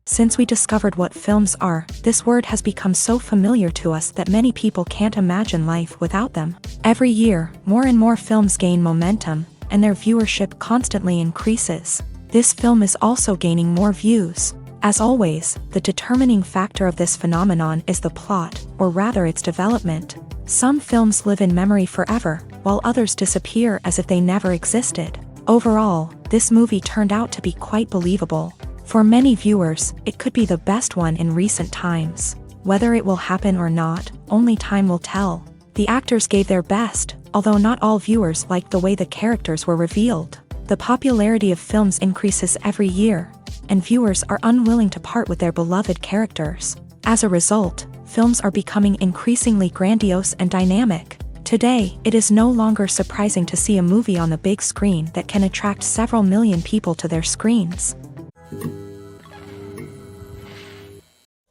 Since we discovered what films are, this word has become so familiar to us that many people can't imagine life without them. Every year, more and more films gain momentum, and their viewership constantly increases. This film is also gaining more views. As always, the determining factor of this phenomenon is the plot, or rather its development. Some films live in memory forever, while others disappear as if they never existed. Overall, this movie turned out to be quite believable. For many viewers, it could be the best one in recent times. Whether it will happen or not, only time will tell. The actors gave their best, although not all viewers liked the way the characters were revealed. The popularity of films increases every year, and viewers are unwilling to part with their beloved characters. As a result, films are becoming increasingly grandiose and dynamic. Today, it is no longer surprising to see a movie on the big screen that can attract several million people to their screens.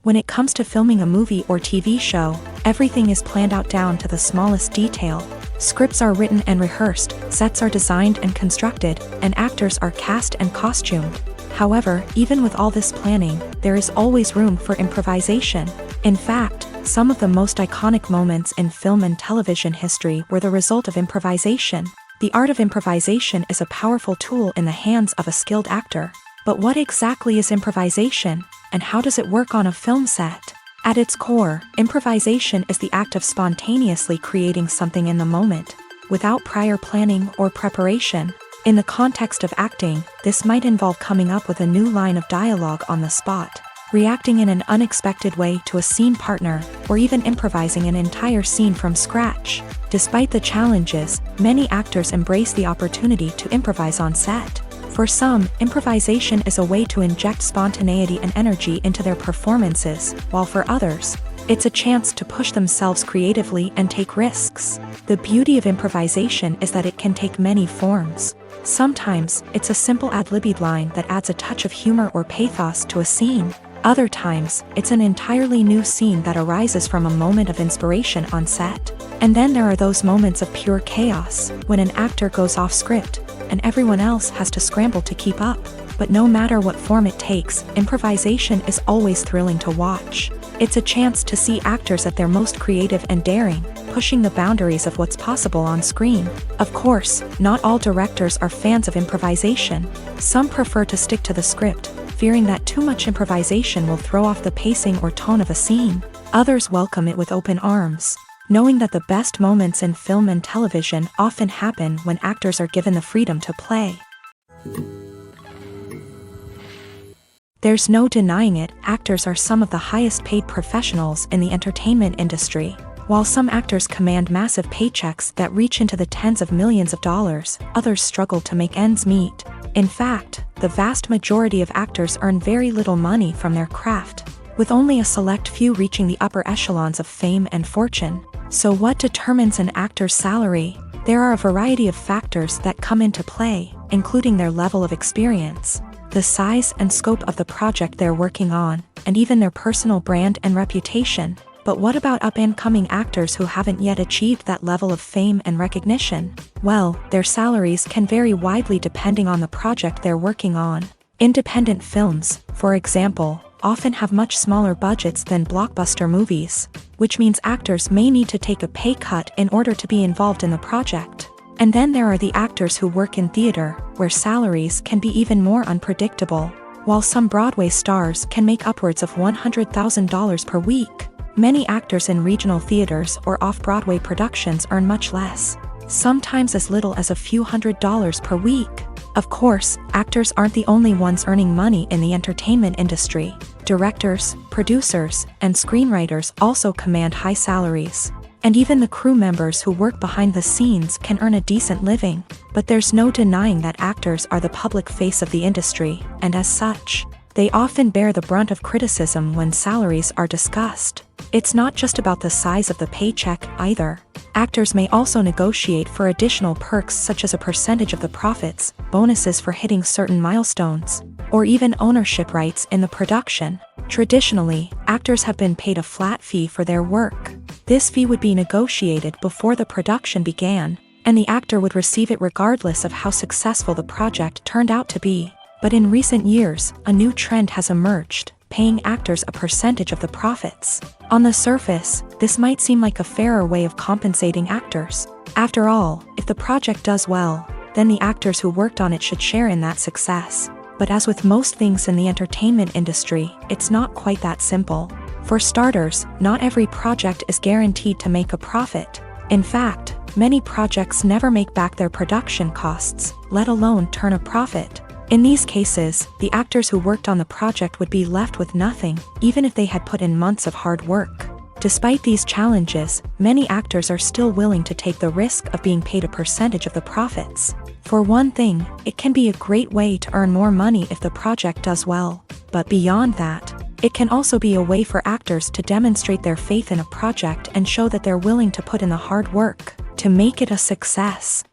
When it comes to filming a movie or TV show, everything is planned out down to the smallest detail. Scripts are written and rehearsed, sets are designed and constructed, and actors are cast and costumed. However, even with all this planning, there is always room for improvisation. In fact, some of the most iconic moments in film and television history were the result of improvisation. The art of improvisation is a powerful tool in the hands of a skilled actor. But what exactly is improvisation, and how does it work on a film set? At its core, improvisation is the act of spontaneously creating something in the moment, without prior planning or preparation. In the context of acting, this might involve coming up with a new line of dialogue on the spot, reacting in an unexpected way to a scene partner, or even improvising an entire scene from scratch. Despite the challenges, many actors embrace the opportunity to improvise on set. For some, improvisation is a way to inject spontaneity and energy into their performances, while for others, it's a chance to push themselves creatively and take risks. The beauty of improvisation is that it can take many forms. Sometimes, it's a simple ad-libbed line that adds a touch of humor or pathos to a scene. Other times, it's an entirely new scene that arises from a moment of inspiration on set. And then there are those moments of pure chaos, when an actor goes off script, and everyone else has to scramble to keep up. But no matter what form it takes, improvisation is always thrilling to watch. It's a chance to see actors at their most creative and daring, pushing the boundaries of what's possible on screen. Of course, not all directors are fans of improvisation. Some prefer to stick to the script, fearing that too much improvisation will throw off the pacing or tone of a scene. Others welcome it with open arms, knowing that the best moments in film and television often happen when actors are given the freedom to play. There's no denying it, actors are some of the highest paid professionals in the entertainment industry. While some actors command massive paychecks that reach into the tens of millions of dollars, others struggle to make ends meet. In fact, the vast majority of actors earn very little money from their craft, with only a select few reaching the upper echelons of fame and fortune. So what determines an actor's salary? There are a variety of factors that come into play, including their level of experience, the size and scope of the project they're working on, and even their personal brand and reputation. But what about up-and-coming actors who haven't yet achieved that level of fame and recognition? Well, their salaries can vary widely depending on the project they're working on. Independent films, for example, often have much smaller budgets than blockbuster movies, which means actors may need to take a pay cut in order to be involved in the project. And then there are the actors who work in theater, where salaries can be even more unpredictable. While some Broadway stars can make upwards of $100,000 per week, many actors in regional theaters or off-Broadway productions earn much less, sometimes as little as a few $100s per week. Of course, actors aren't the only ones earning money in the entertainment industry. Directors, producers, and screenwriters also command high salaries. And even the crew members who work behind the scenes can earn a decent living. But there's no denying that actors are the public face of the industry, and as such, they often bear the brunt of criticism when salaries are discussed. It's not just about the size of the paycheck, either. Actors may also negotiate for additional perks such as a percentage of the profits, bonuses for hitting certain milestones, or even ownership rights in the production. Traditionally, actors have been paid a flat fee for their work. This fee would be negotiated before the production began, and the actor would receive it regardless of how successful the project turned out to be. But in recent years, a new trend has emerged. paying actors a percentage of the profits. On the surface, this might seem like a fairer way of compensating actors. After all, if the project does well, then the actors who worked on it should share in that success. But as with most things in the entertainment industry, it's not quite that simple. For starters, not every project is guaranteed to make a profit. In fact, many projects never make back their production costs, let alone turn a profit. In these cases, the actors who worked on the project would be left with nothing, even if they had put in months of hard work. Despite these challenges, many actors are still willing to take the risk of being paid a percentage of the profits. For one thing, it can be a great way to earn more money if the project does well. But beyond that, it can also be a way for actors to demonstrate their faith in a project and show that they're willing to put in the hard work to make it a success.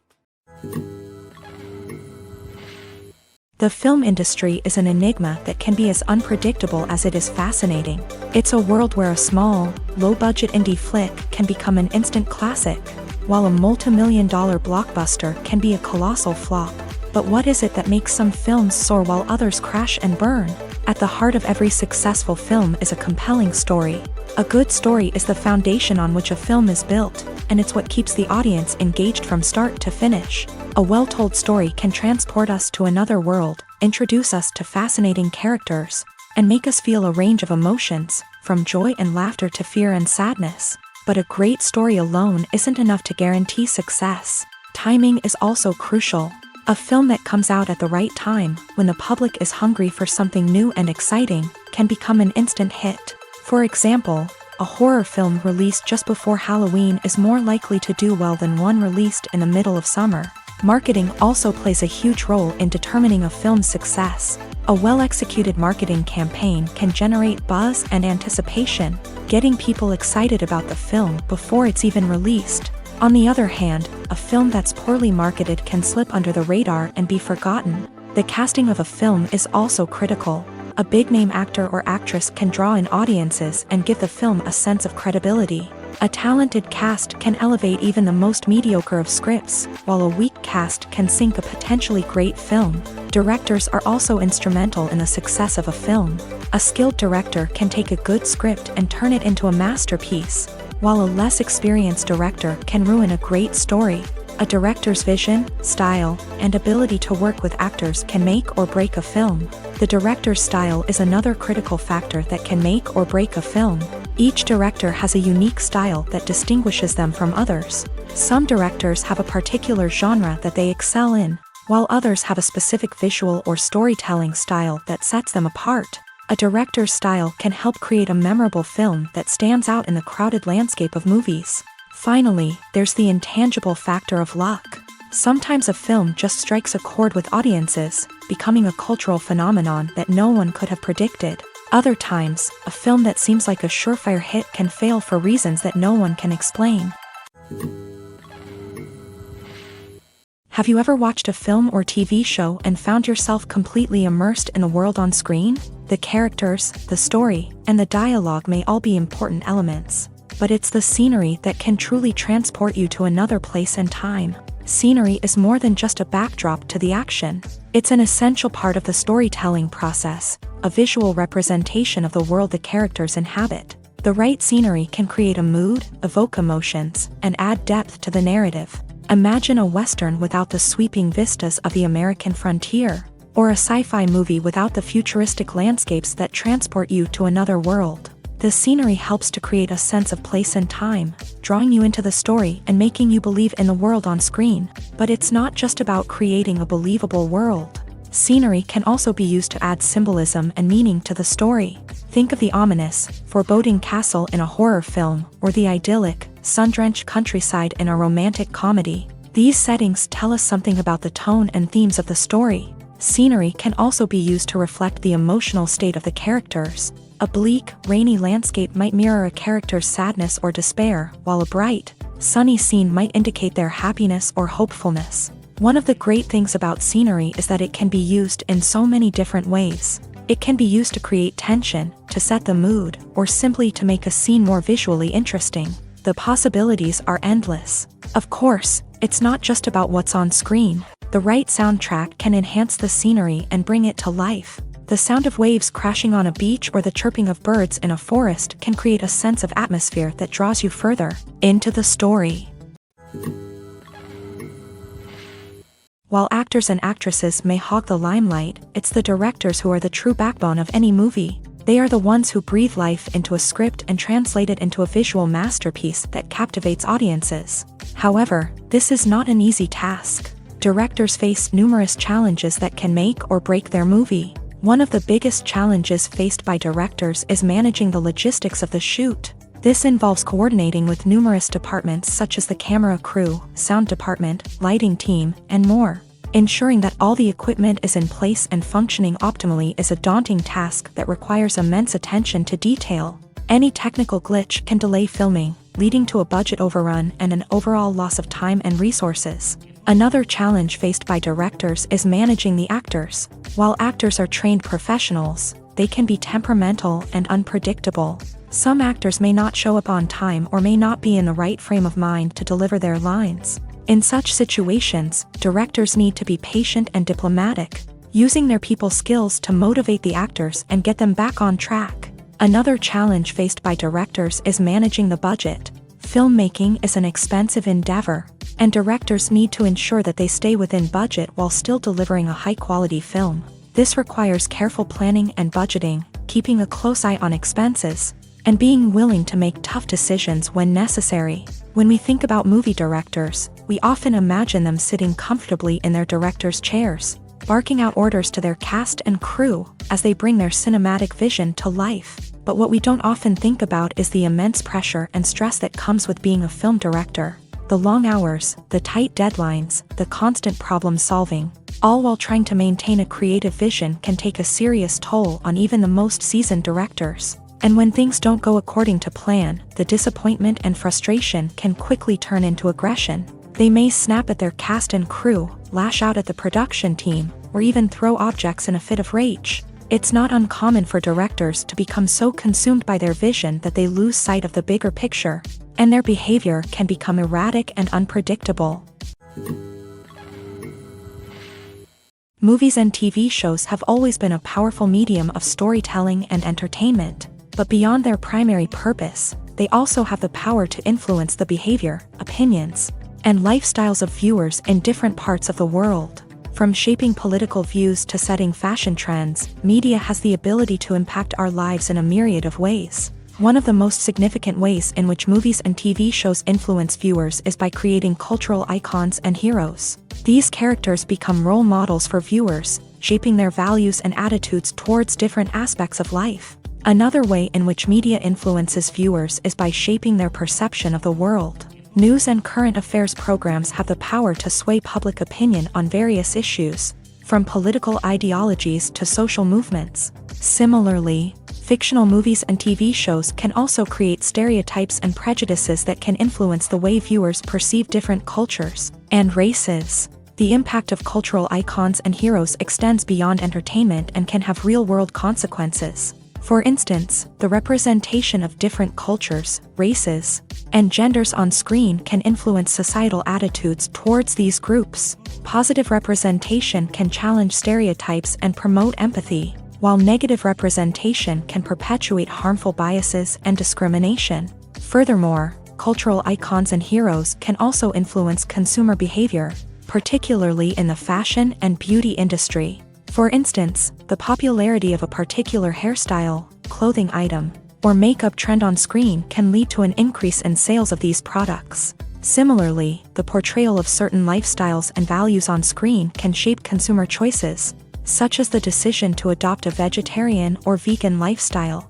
The film industry is an enigma that can be as unpredictable as it is fascinating. It's a world where a small, low-budget indie flick can become an instant classic, while a multi-million-dollar blockbuster can be a colossal flop. But what is it that makes some films soar while others crash and burn? At the heart of every successful film is a compelling story. A good story is the foundation on which a film is built, and it's what keeps the audience engaged from start to finish. A well-told story can transport us to another world, introduce us to fascinating characters, and make us feel a range of emotions, from joy and laughter to fear and sadness. But a great story alone isn't enough to guarantee success. Timing is also crucial. A film that comes out at the right time, when the public is hungry for something new and exciting, can become an instant hit. For example, a horror film released just before Halloween is more likely to do well than one released in the middle of summer. Marketing also plays a huge role in determining a film's success. A well-executed marketing campaign can generate buzz and anticipation, getting people excited about the film before it's even released. On the other hand, a film that's poorly marketed can slip under the radar and be forgotten. The casting of a film is also critical. A big-name actor or actress can draw in audiences and give the film a sense of credibility. A talented cast can elevate even the most mediocre of scripts, while a weak cast can sink a potentially great film. Directors are also instrumental in the success of a film. A skilled director can take a good script and turn it into a masterpiece, while a less experienced director can ruin a great story. A director's vision, style, and ability to work with actors can make or break a film. The director's style is another critical factor that can make or break a film. Each director has a unique style that distinguishes them from others. Some directors have a particular genre that they excel in, while others have a specific visual or storytelling style that sets them apart. A director's style can help create a memorable film that stands out in the crowded landscape of movies. Finally, there's the intangible factor of luck. Sometimes a film just strikes a chord with audiences, becoming a cultural phenomenon that no one could have predicted. Other times, a film that seems like a surefire hit can fail for reasons that no one can explain. Have you ever watched a film or TV show and found yourself completely immersed in the world on screen? The characters, the story, and the dialogue may all be important elements, but it's the scenery that can truly transport you to another place and time. Scenery is more than just a backdrop to the action. It's an essential part of the storytelling process, a visual representation of the world the characters inhabit. The right scenery can create a mood, evoke emotions, and add depth to the narrative. Imagine a Western without the sweeping vistas of the American frontier, or a sci-fi movie without the futuristic landscapes that transport you to another world. The scenery helps to create a sense of place and time, drawing you into the story and making you believe in the world on screen. But it's not just about creating a believable world. Scenery can also be used to add symbolism and meaning to the story. Think of the ominous, foreboding castle in a horror film, or the idyllic, sun-drenched countryside in a romantic comedy. These settings tell us something about the tone and themes of the story. Scenery can also be used to reflect the emotional state of the characters. A bleak, rainy landscape might mirror a character's sadness or despair, while a bright, sunny scene might indicate their happiness or hopefulness. One of the great things about scenery is that it can be used in so many different ways. It can be used to create tension, to set the mood, or simply to make a scene more visually interesting. The possibilities are endless. Of course, it's not just about what's on screen. The right soundtrack can enhance the scenery and bring it to life. The sound of waves crashing on a beach or the chirping of birds in a forest can create a sense of atmosphere that draws you further into the story. While actors and actresses may hog the limelight, it's the directors who are the true backbone of any movie. They are the ones who breathe life into a script and translate it into a visual masterpiece that captivates audiences. However, this is not an easy task. Directors face numerous challenges that can make or break their movie. One of the biggest challenges faced by directors is managing the logistics of the shoot. This involves coordinating with numerous departments such as the camera crew, sound department, lighting team, and more. Ensuring that all the equipment is in place and functioning optimally is a daunting task that requires immense attention to detail. Any technical glitch can delay filming, leading to a budget overrun and an overall loss of time and resources. Another challenge faced by directors is managing the actors. While actors are trained professionals, they can be temperamental and unpredictable. Some actors may not show up on time or may not be in the right frame of mind to deliver their lines. In such situations, directors need to be patient and diplomatic, using their people skills to motivate the actors and get them back on track. Another challenge faced by directors is managing the budget. Filmmaking is an expensive endeavor, and directors need to ensure that they stay within budget while still delivering a high-quality film. This requires careful planning and budgeting, keeping a close eye on expenses, and being willing to make tough decisions when necessary. When we think about movie directors, we often imagine them sitting comfortably in their director's chairs, barking out orders to their cast and crew as they bring their cinematic vision to life. But what we don't often think about is the immense pressure and stress that comes with being a film director. The long hours, the tight deadlines, the constant problem solving, all while trying to maintain a creative vision can take a serious toll on even the most seasoned directors. And when things don't go according to plan, the disappointment and frustration can quickly turn into aggression. They may snap at their cast and crew, lash out at the production team, or even throw objects in a fit of rage. It's not uncommon for directors to become so consumed by their vision that they lose sight of the bigger picture, and their behavior can become erratic and unpredictable. Movies and TV shows have always been a powerful medium of storytelling and entertainment, but beyond their primary purpose, they also have the power to influence the behavior, opinions, and lifestyles of viewers in different parts of the world. From shaping political views to setting fashion trends, media has the ability to impact our lives in a myriad of ways. One of the most significant ways in which movies and TV shows influence viewers is by creating cultural icons and heroes. These characters become role models for viewers, shaping their values and attitudes towards different aspects of life. Another way in which media influences viewers is by shaping their perception of the world. News and current affairs programs have the power to sway public opinion on various issues, from political ideologies to social movements. Similarly, fictional movies and TV shows can also create stereotypes and prejudices that can influence the way viewers perceive different cultures and races. The impact of cultural icons and heroes extends beyond entertainment and can have real-world consequences. For instance, the representation of different cultures, races, and genders on screen can influence societal attitudes towards these groups. Positive representation can challenge stereotypes and promote empathy, while negative representation can perpetuate harmful biases and discrimination. Furthermore, cultural icons and heroes can also influence consumer behavior, particularly in the fashion and beauty industry. For instance, the popularity of a particular hairstyle, clothing item, or makeup trend on screen can lead to an increase in sales of these products. Similarly, the portrayal of certain lifestyles and values on screen can shape consumer choices, such as the decision to adopt a vegetarian or vegan lifestyle.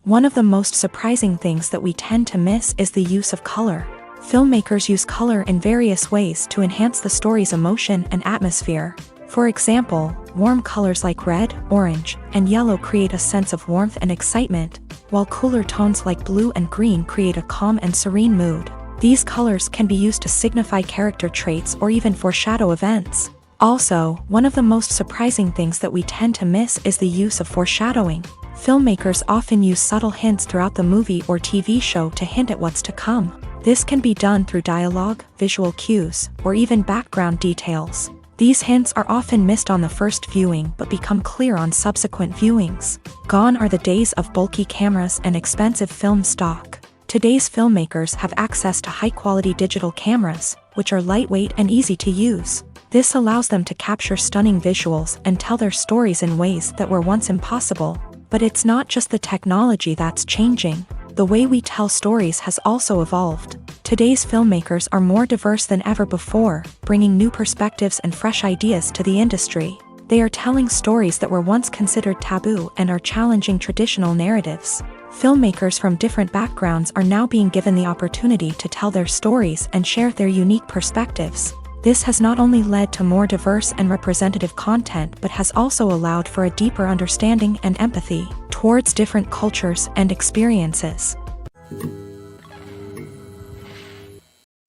One of the most surprising things that we tend to miss is the use of color. Filmmakers use color in various ways to enhance the story's emotion and atmosphere. For example, warm colors like red, orange, and yellow create a sense of warmth and excitement, while cooler tones like blue and green create a calm and serene mood. These colors can be used to signify character traits or even foreshadow events. Also, one of the most surprising things that we tend to miss is the use of foreshadowing. Filmmakers often use subtle hints throughout the movie or TV show to hint at what's to come. This can be done through dialogue, visual cues, or even background details. These hints are often missed on the first viewing but become clear on subsequent viewings. Gone are the days of bulky cameras and expensive film stock. Today's filmmakers have access to high-quality digital cameras, which are lightweight and easy to use. This allows them to capture stunning visuals and tell their stories in ways that were once impossible. But it's not just the technology that's changing. The way we tell stories has also evolved. Today's filmmakers are more diverse than ever before, bringing new perspectives and fresh ideas to the industry. They are telling stories that were once considered taboo and are challenging traditional narratives. Filmmakers from different backgrounds are now being given the opportunity to tell their stories and share their unique perspectives. This has not only led to more diverse and representative content but has also allowed for a deeper understanding and empathy towards different cultures and experiences.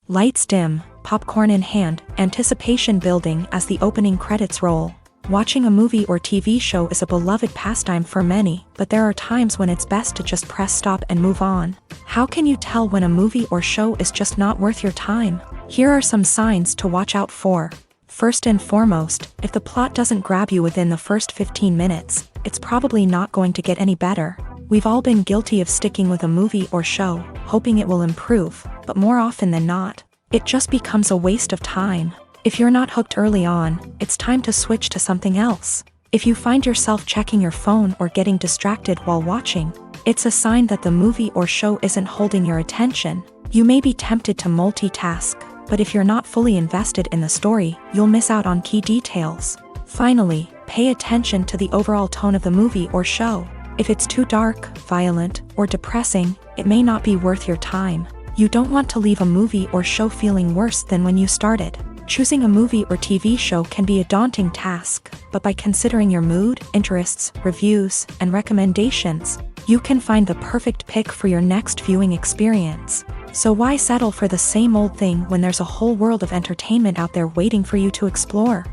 Lights dim, popcorn in hand, anticipation building as the opening credits roll. Watching a movie or TV show is a beloved pastime for many, but there are times when it's best to just press stop and move on. How can you tell when a movie or show is just not worth your time? Here are some signs to watch out for. First and foremost, if the plot doesn't grab you within the first 15 minutes, it's probably not going to get any better. We've all been guilty of sticking with a movie or show, hoping it will improve, but more often than not, it just becomes a waste of time. If you're not hooked early on, it's time to switch to something else. If you find yourself checking your phone or getting distracted while watching, it's a sign that the movie or show isn't holding your attention. You may be tempted to multitask, but if you're not fully invested in the story, you'll miss out on key details. Finally, pay attention to the overall tone of the movie or show. If it's too dark, violent, or depressing, it may not be worth your time. You don't want to leave a movie or show feeling worse than when you started. Choosing a movie or TV show can be a daunting task, but by considering your mood, interests, reviews, and recommendations, you can find the perfect pick for your next viewing experience. So why settle for the same old thing when there's a whole world of entertainment out there waiting for you to explore?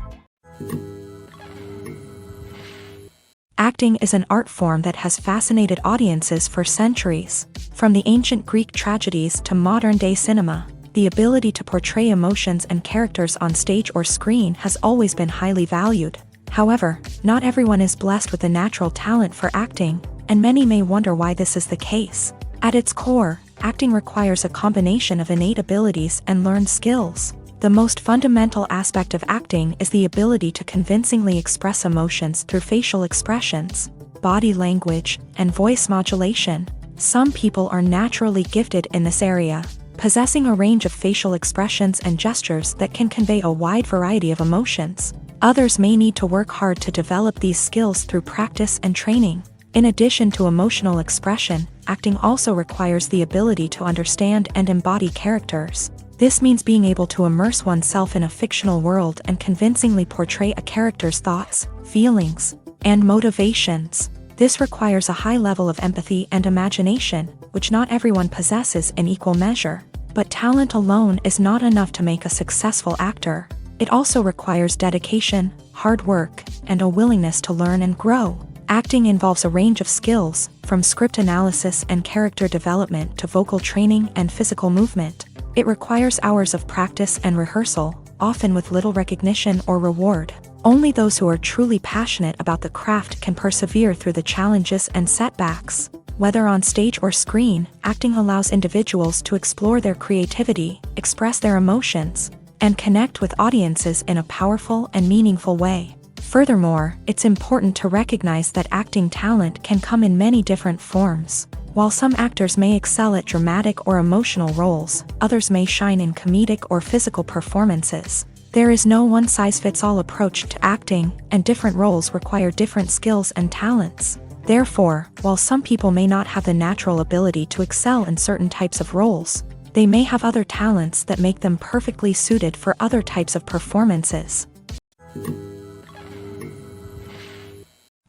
Acting is an art form that has fascinated audiences for centuries. From the ancient Greek tragedies to modern-day cinema, the ability to portray emotions and characters on stage or screen has always been highly valued. However, not everyone is blessed with a natural talent for acting, and many may wonder why this is the case. At its core, acting requires a combination of innate abilities and learned skills. The most fundamental aspect of acting is the ability to convincingly express emotions through facial expressions, body language, and voice modulation. Some people are naturally gifted in this area, possessing a range of facial expressions and gestures that can convey a wide variety of emotions. Others may need to work hard to develop these skills through practice and training. In addition to emotional expression, acting also requires the ability to understand and embody characters. This means being able to immerse oneself in a fictional world and convincingly portray a character's thoughts, feelings, and motivations. This requires a high level of empathy and imagination, which not everyone possesses in equal measure. But talent alone is not enough to make a successful actor. It also requires dedication, hard work, and a willingness to learn and grow. Acting involves a range of skills, from script analysis and character development to vocal training and physical movement. It requires hours of practice and rehearsal, often with little recognition or reward. Only those who are truly passionate about the craft can persevere through the challenges and setbacks. Whether on stage or screen, acting allows individuals to explore their creativity, express their emotions, and connect with audiences in a powerful and meaningful way. Furthermore, it's important to recognize that acting talent can come in many different forms. While some actors may excel at dramatic or emotional roles, others may shine in comedic or physical performances. There is no one-size-fits-all approach to acting, and different roles require different skills and talents. Therefore, while some people may not have the natural ability to excel in certain types of roles, they may have other talents that make them perfectly suited for other types of performances.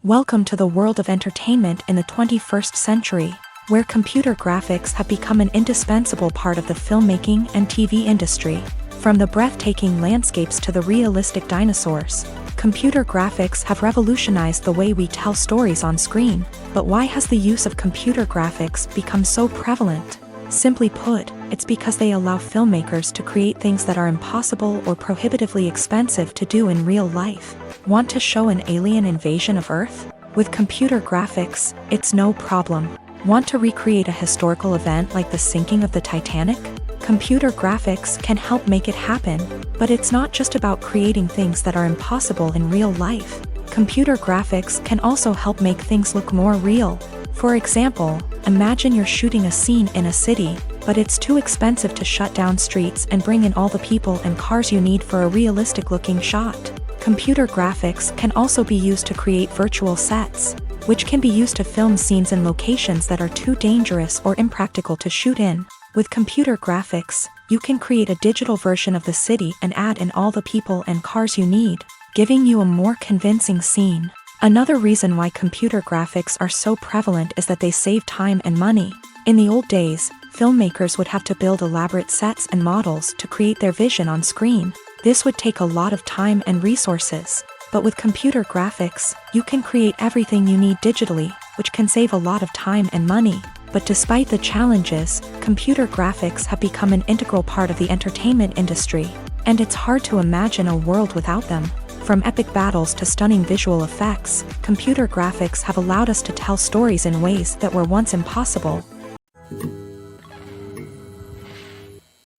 Welcome to the world of entertainment in the 21st century, where computer graphics have become an indispensable part of the filmmaking and TV industry. From the breathtaking landscapes to the realistic dinosaurs, computer graphics have revolutionized the way we tell stories on screen. But why has the use of computer graphics become so prevalent? Simply put, it's because they allow filmmakers to create things that are impossible or prohibitively expensive to do in real life. Want to show an alien invasion of Earth? With computer graphics, it's no problem. Want to recreate a historical event like the sinking of the Titanic? Computer graphics can help make it happen, but it's not just about creating things that are impossible in real life. Computer graphics can also help make things look more real. For example, imagine you're shooting a scene in a city, but it's too expensive to shut down streets and bring in all the people and cars you need for a realistic-looking shot. Computer graphics can also be used to create virtual sets, which can be used to film scenes in locations that are too dangerous or impractical to shoot in. With computer graphics, you can create a digital version of the city and add in all the people and cars you need, giving you a more convincing scene. Another reason why computer graphics are so prevalent is that they save time and money. In the old days, filmmakers would have to build elaborate sets and models to create their vision on screen. This would take a lot of time and resources. But with computer graphics, you can create everything you need digitally, which can save a lot of time and money. But despite the challenges, computer graphics have become an integral part of the entertainment industry, and it's hard to imagine a world without them. From epic battles to stunning visual effects, computer graphics have allowed us to tell stories in ways that were once impossible.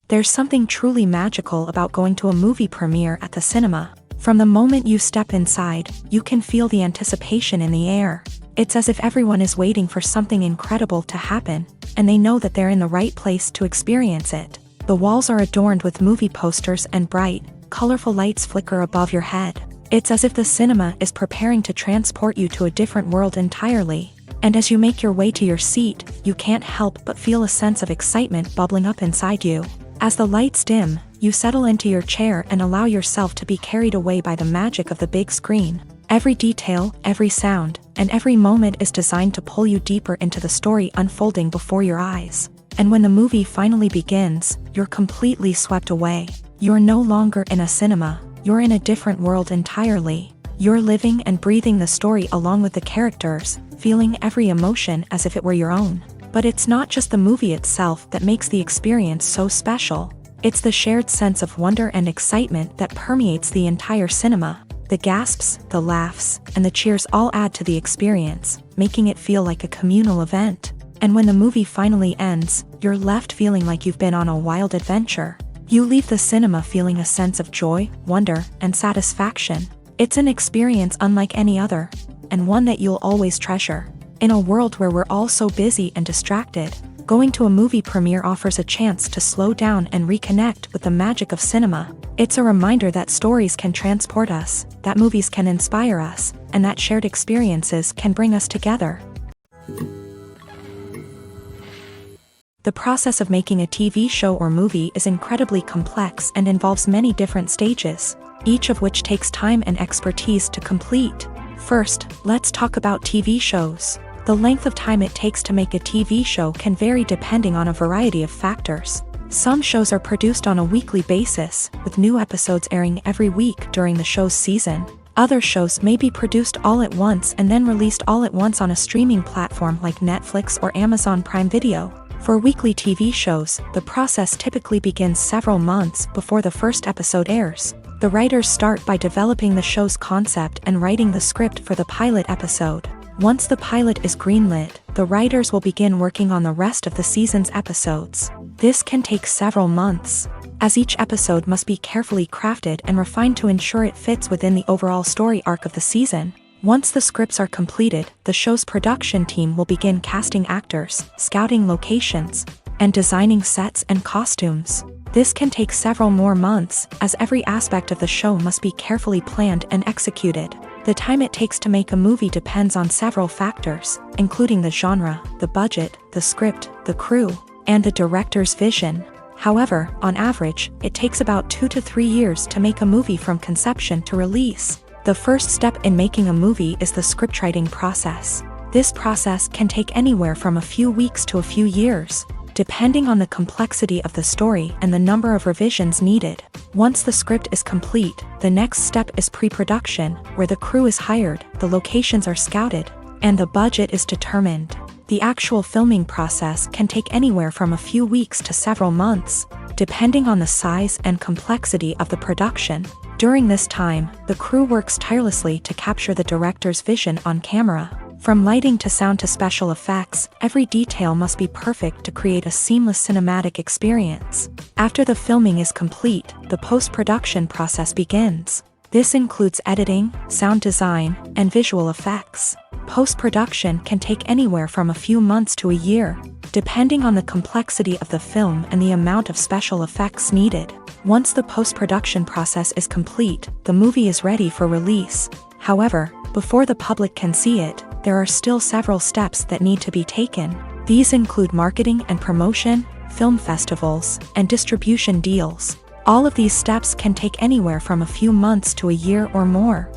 There's something truly magical about going to a movie premiere at the cinema. From the moment you step inside, you can feel the anticipation in the air. It's as if everyone is waiting for something incredible to happen, and they know that they're in the right place to experience it. The walls are adorned with movie posters and bright, colorful lights flicker above your head. It's as if the cinema is preparing to transport you to a different world entirely. And as you make your way to your seat, you can't help but feel a sense of excitement bubbling up inside you. As the lights dim, you settle into your chair and allow yourself to be carried away by the magic of the big screen. Every detail, every sound, and every moment is designed to pull you deeper into the story unfolding before your eyes. And when the movie finally begins, you're completely swept away. You're no longer in a cinema, you're in a different world entirely. You're living and breathing the story along with the characters, feeling every emotion as if it were your own. But it's not just the movie itself that makes the experience so special. It's the shared sense of wonder and excitement that permeates the entire cinema. The gasps, the laughs, and the cheers all add to the experience, making it feel like a communal event. And when the movie finally ends, you're left feeling like you've been on a wild adventure. You leave the cinema feeling a sense of joy, wonder, and satisfaction. It's an experience unlike any other, and one that you'll always treasure. In a world where we're all so busy and distracted, going to a movie premiere offers a chance to slow down and reconnect with the magic of cinema. It's a reminder that stories can transport us, that movies can inspire us, and that shared experiences can bring us together. The process of making a TV show or movie is incredibly complex and involves many different stages, each of which takes time and expertise to complete. First, let's talk about TV shows. The length of time it takes to make a TV show can vary depending on a variety of factors. Some shows are produced on a weekly basis, with new episodes airing every week during the show's season. Other shows may be produced all at once and then released all at once on a streaming platform like Netflix or Amazon Prime Video. For weekly TV shows, the process typically begins several months before the first episode airs. The writers start by developing the show's concept and writing the script for the pilot episode. Once the pilot is greenlit, the writers will begin working on the rest of the season's episodes. This can take several months, as each episode must be carefully crafted and refined to ensure it fits within the overall story arc of the season. Once the scripts are completed, the show's production team will begin casting actors, scouting locations, and designing sets and costumes. This can take several more months, as every aspect of the show must be carefully planned and executed. The time it takes to make a movie depends on several factors, including the genre, the budget, the script, the crew, and the director's vision. However, on average, it takes about 2 to 3 years to make a movie from conception to release. The first step in making a movie is the scriptwriting process. This process can take anywhere from a few weeks to a few years, depending on the complexity of the story and the number of revisions needed. Once the script is complete, the next step is pre-production, where the crew is hired, the locations are scouted, and the budget is determined. The actual filming process can take anywhere from a few weeks to several months, depending on the size and complexity of the production. During this time, the crew works tirelessly to capture the director's vision on camera. From lighting to sound to special effects, every detail must be perfect to create a seamless cinematic experience. After the filming is complete, the post-production process begins. This includes editing, sound design, and visual effects. Post-production can take anywhere from a few months to a year, depending on the complexity of the film and the amount of special effects needed. Once the post-production process is complete, the movie is ready for release. However, before the public can see it, there are still several steps that need to be taken. These include marketing and promotion, film festivals, and distribution deals. All of these steps can take anywhere from a few months to a year or more.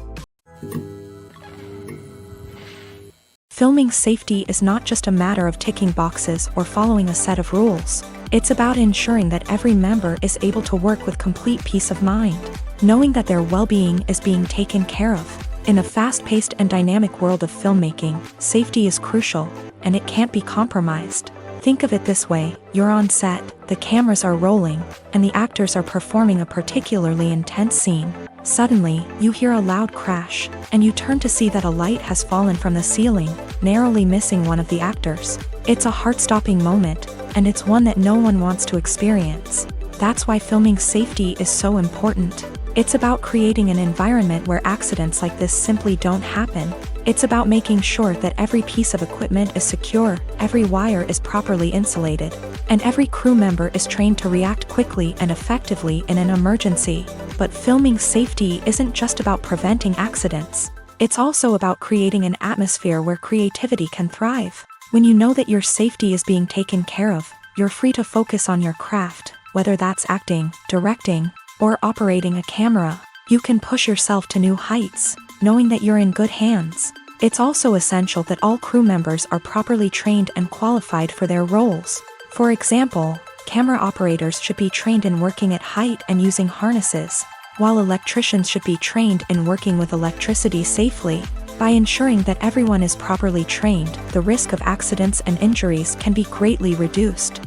Filming safety is not just a matter of ticking boxes or following a set of rules. It's about ensuring that every member is able to work with complete peace of mind, knowing that their well-being is being taken care of. In a fast-paced and dynamic world of filmmaking, safety is crucial, and it can't be compromised. Think of it this way: you're on set, the cameras are rolling, and the actors are performing a particularly intense scene. Suddenly, you hear a loud crash, and you turn to see that a light has fallen from the ceiling, narrowly missing one of the actors. It's a heart-stopping moment, and it's one that no one wants to experience. That's why filming safety is so important. It's about creating an environment where accidents like this simply don't happen. It's about making sure that every piece of equipment is secure, every wire is properly insulated, and every crew member is trained to react quickly and effectively in an emergency. But filming safety isn't just about preventing accidents. It's also about creating an atmosphere where creativity can thrive. When you know that your safety is being taken care of, you're free to focus on your craft, whether that's acting, directing, or operating a camera. You can push yourself to new heights, knowing that you're in good hands. It's also essential that all crew members are properly trained and qualified for their roles. For example, camera operators should be trained in working at height and using harnesses, while electricians should be trained in working with electricity safely. By ensuring that everyone is properly trained, the risk of accidents and injuries can be greatly reduced.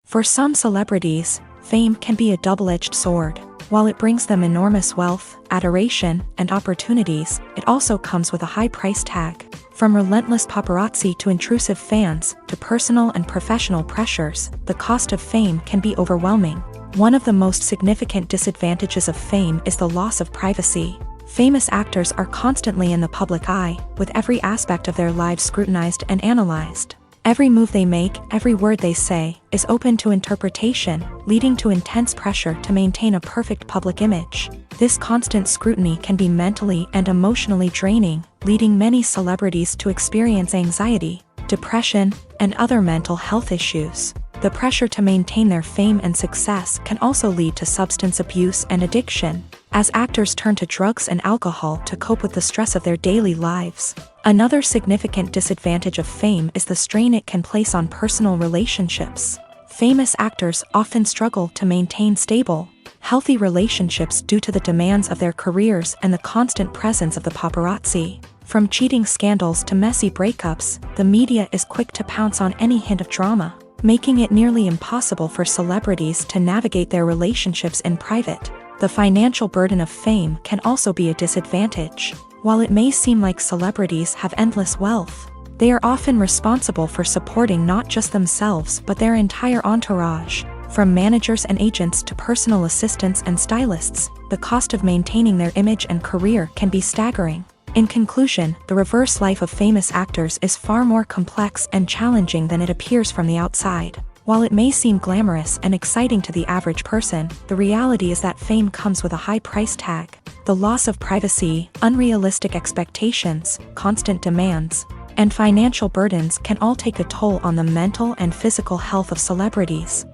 For some celebrities, fame can be a double-edged sword. While it brings them enormous wealth, adoration, and opportunities, it also comes with a high price tag. From relentless paparazzi to intrusive fans, to personal and professional pressures, the cost of fame can be overwhelming. One of the most significant disadvantages of fame is the loss of privacy. Famous actors are constantly in the public eye, with every aspect of their lives scrutinized and analyzed. Every move they make, every word they say, is open to interpretation, leading to intense pressure to maintain a perfect public image. This constant scrutiny can be mentally and emotionally draining, leading many celebrities to experience anxiety, depression, and other mental health issues. The pressure to maintain their fame and success can also lead to substance abuse and addiction, as actors turn to drugs and alcohol to cope with the stress of their daily lives. Another significant disadvantage of fame is the strain it can place on personal relationships. Famous actors often struggle to maintain stable, healthy relationships due to the demands of their careers and the constant presence of the paparazzi. From cheating scandals to messy breakups, the media is quick to pounce on any hint of drama, making it nearly impossible for celebrities to navigate their relationships in private. The financial burden of fame can also be a disadvantage. While it may seem like celebrities have endless wealth, they are often responsible for supporting not just themselves but their entire entourage. From managers and agents to personal assistants and stylists, the cost of maintaining their image and career can be staggering. In conclusion, the reverse life of famous actors is far more complex and challenging than it appears from the outside. While it may seem glamorous and exciting to the average person, the reality is that fame comes with a high price tag. The loss of privacy, unrealistic expectations, constant demands, and financial burdens can all take a toll on the mental and physical health of celebrities.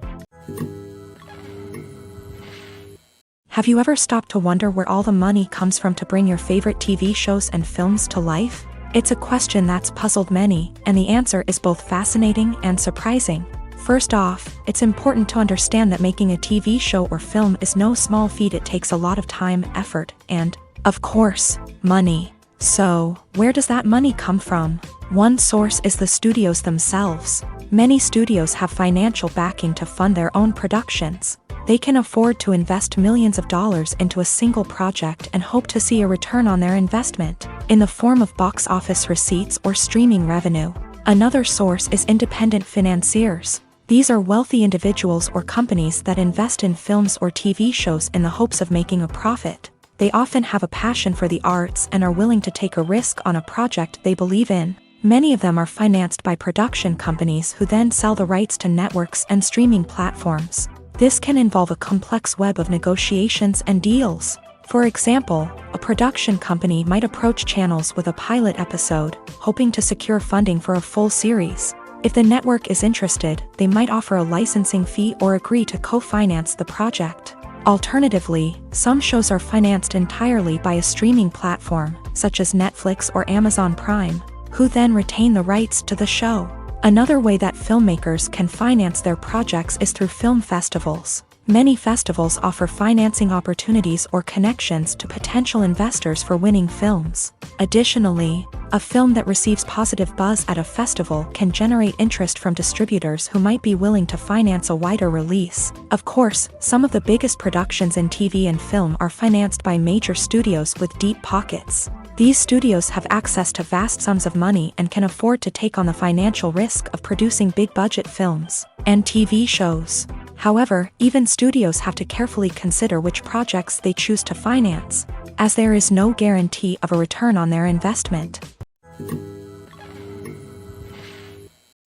Have you ever stopped to wonder where all the money comes from to bring your favorite TV shows and films to life? It's a question that's puzzled many, and the answer is both fascinating and surprising. First off, it's important to understand that making a TV show or film is no small feat. It takes a lot of time, effort, and, of course, money. So, where does that money come from? One source is the studios themselves. Many studios have financial backing to fund their own productions. They can afford to invest millions of dollars into a single project and hope to see a return on their investment, in the form of box office receipts or streaming revenue. Another source is independent financiers. These are wealthy individuals or companies that invest in films or TV shows in the hopes of making a profit. They often have a passion for the arts and are willing to take a risk on a project they believe in. Many of them are financed by production companies who then sell the rights to networks and streaming platforms. This can involve a complex web of negotiations and deals. For example, a production company might approach channels with a pilot episode, hoping to secure funding for a full series. If the network is interested, they might offer a licensing fee or agree to co-finance the project. Alternatively, some shows are financed entirely by a streaming platform, such as Netflix or Amazon Prime, who then retain the rights to the show. Another way that filmmakers can finance their projects is through film festivals. Many festivals offer financing opportunities or connections to potential investors for winning films. Additionally, a film that receives positive buzz at a festival can generate interest from distributors who might be willing to finance a wider release. Of course, some of the biggest productions in TV and film are financed by major studios with deep pockets. These studios have access to vast sums of money and can afford to take on the financial risk of producing big-budget films and TV shows. However, even studios have to carefully consider which projects they choose to finance, as there is no guarantee of a return on their investment.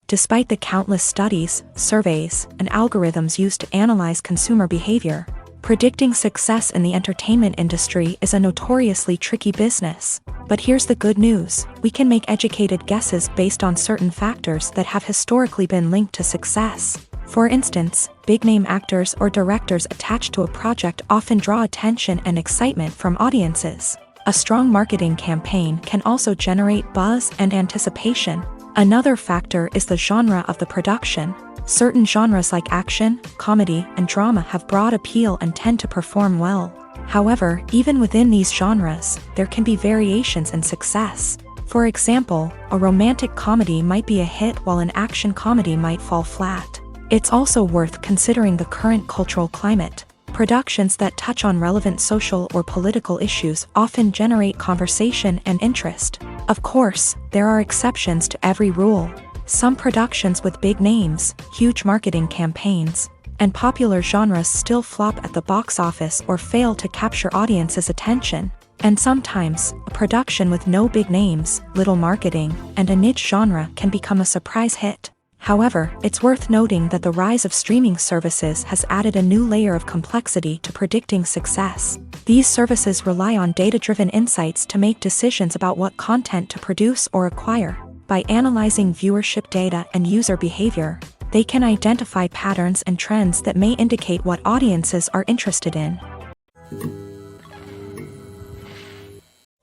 Despite the countless studies, surveys, and algorithms used to analyze consumer behavior, predicting success in the entertainment industry is a notoriously tricky business. But here's the good news: we can make educated guesses based on certain factors that have historically been linked to success. For instance, big-name actors or directors attached to a project often draw attention and excitement from audiences. A strong marketing campaign can also generate buzz and anticipation. Another factor is the genre of the production. Certain genres like action, comedy, and drama have broad appeal and tend to perform well. However, even within these genres, there can be variations in success. For example, a romantic comedy might be a hit while an action comedy might fall flat. It's also worth considering the current cultural climate. Productions that touch on relevant social or political issues often generate conversation and interest. Of course, there are exceptions to every rule. Some productions with big names, huge marketing campaigns, and popular genres still flop at the box office or fail to capture audiences' attention. And sometimes, a production with no big names, little marketing, and a niche genre can become a surprise hit. However, it's worth noting that the rise of streaming services has added a new layer of complexity to predicting success. These services rely on data-driven insights to make decisions about what content to produce or acquire. By analyzing viewership data and user behavior, they can identify patterns and trends that may indicate what audiences are interested in.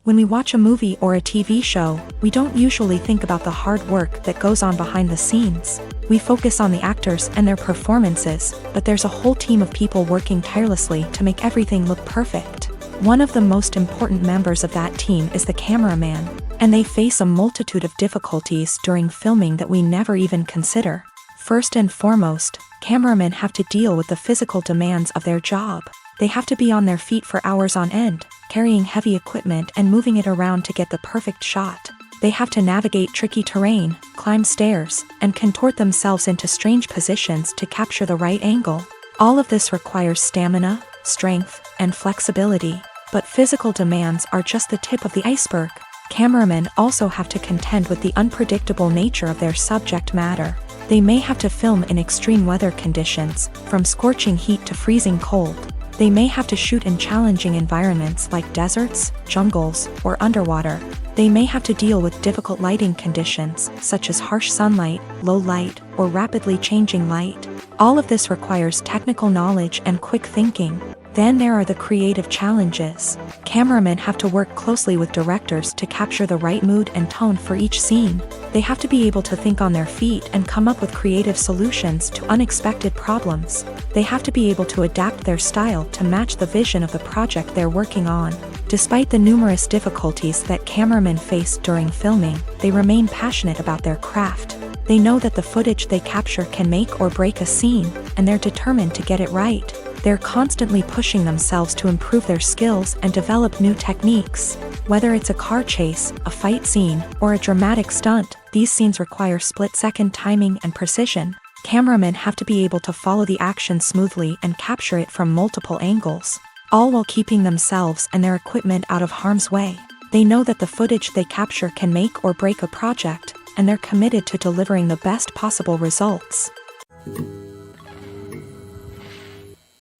When we watch a movie or a TV show, we don't usually think about the hard work that goes on behind the scenes. We focus on the actors and their performances, but there's a whole team of people working tirelessly to make everything look perfect. One of the most important members of that team is the cameraman, and they face a multitude of difficulties during filming that we never even consider. First and foremost, cameramen have to deal with the physical demands of their job. They have to be on their feet for hours on end, carrying heavy equipment and moving it around to get the perfect shot. They have to navigate tricky terrain, climb stairs, and contort themselves into strange positions to capture the right angle. All of this requires stamina, strength, and flexibility. But physical demands are just the tip of the iceberg. Cameramen also have to contend with the unpredictable nature of their subject matter. They may have to film in extreme weather conditions, from scorching heat to freezing cold. They may have to shoot in challenging environments like deserts, jungles, or underwater. They may have to deal with difficult lighting conditions, such as harsh sunlight, low light, or rapidly changing light. All of this requires technical knowledge and quick thinking. Then there are the creative challenges. Cameramen have to work closely with directors to capture the right mood and tone for each scene. They have to be able to think on their feet and come up with creative solutions to unexpected problems. They have to be able to adapt their style to match the vision of the project they're working on. Despite the numerous difficulties that cameramen face during filming, they remain passionate about their craft. They know that the footage they capture can make or break a scene, and they're determined to get it right. They're constantly pushing themselves to improve their skills and develop new techniques. Whether it's a car chase, a fight scene, or a dramatic stunt, these scenes require split-second timing and precision. Cameramen have to be able to follow the action smoothly and capture it from multiple angles, all while keeping themselves and their equipment out of harm's way. They know that the footage they capture can make or break a project, and they're committed to delivering the best possible results.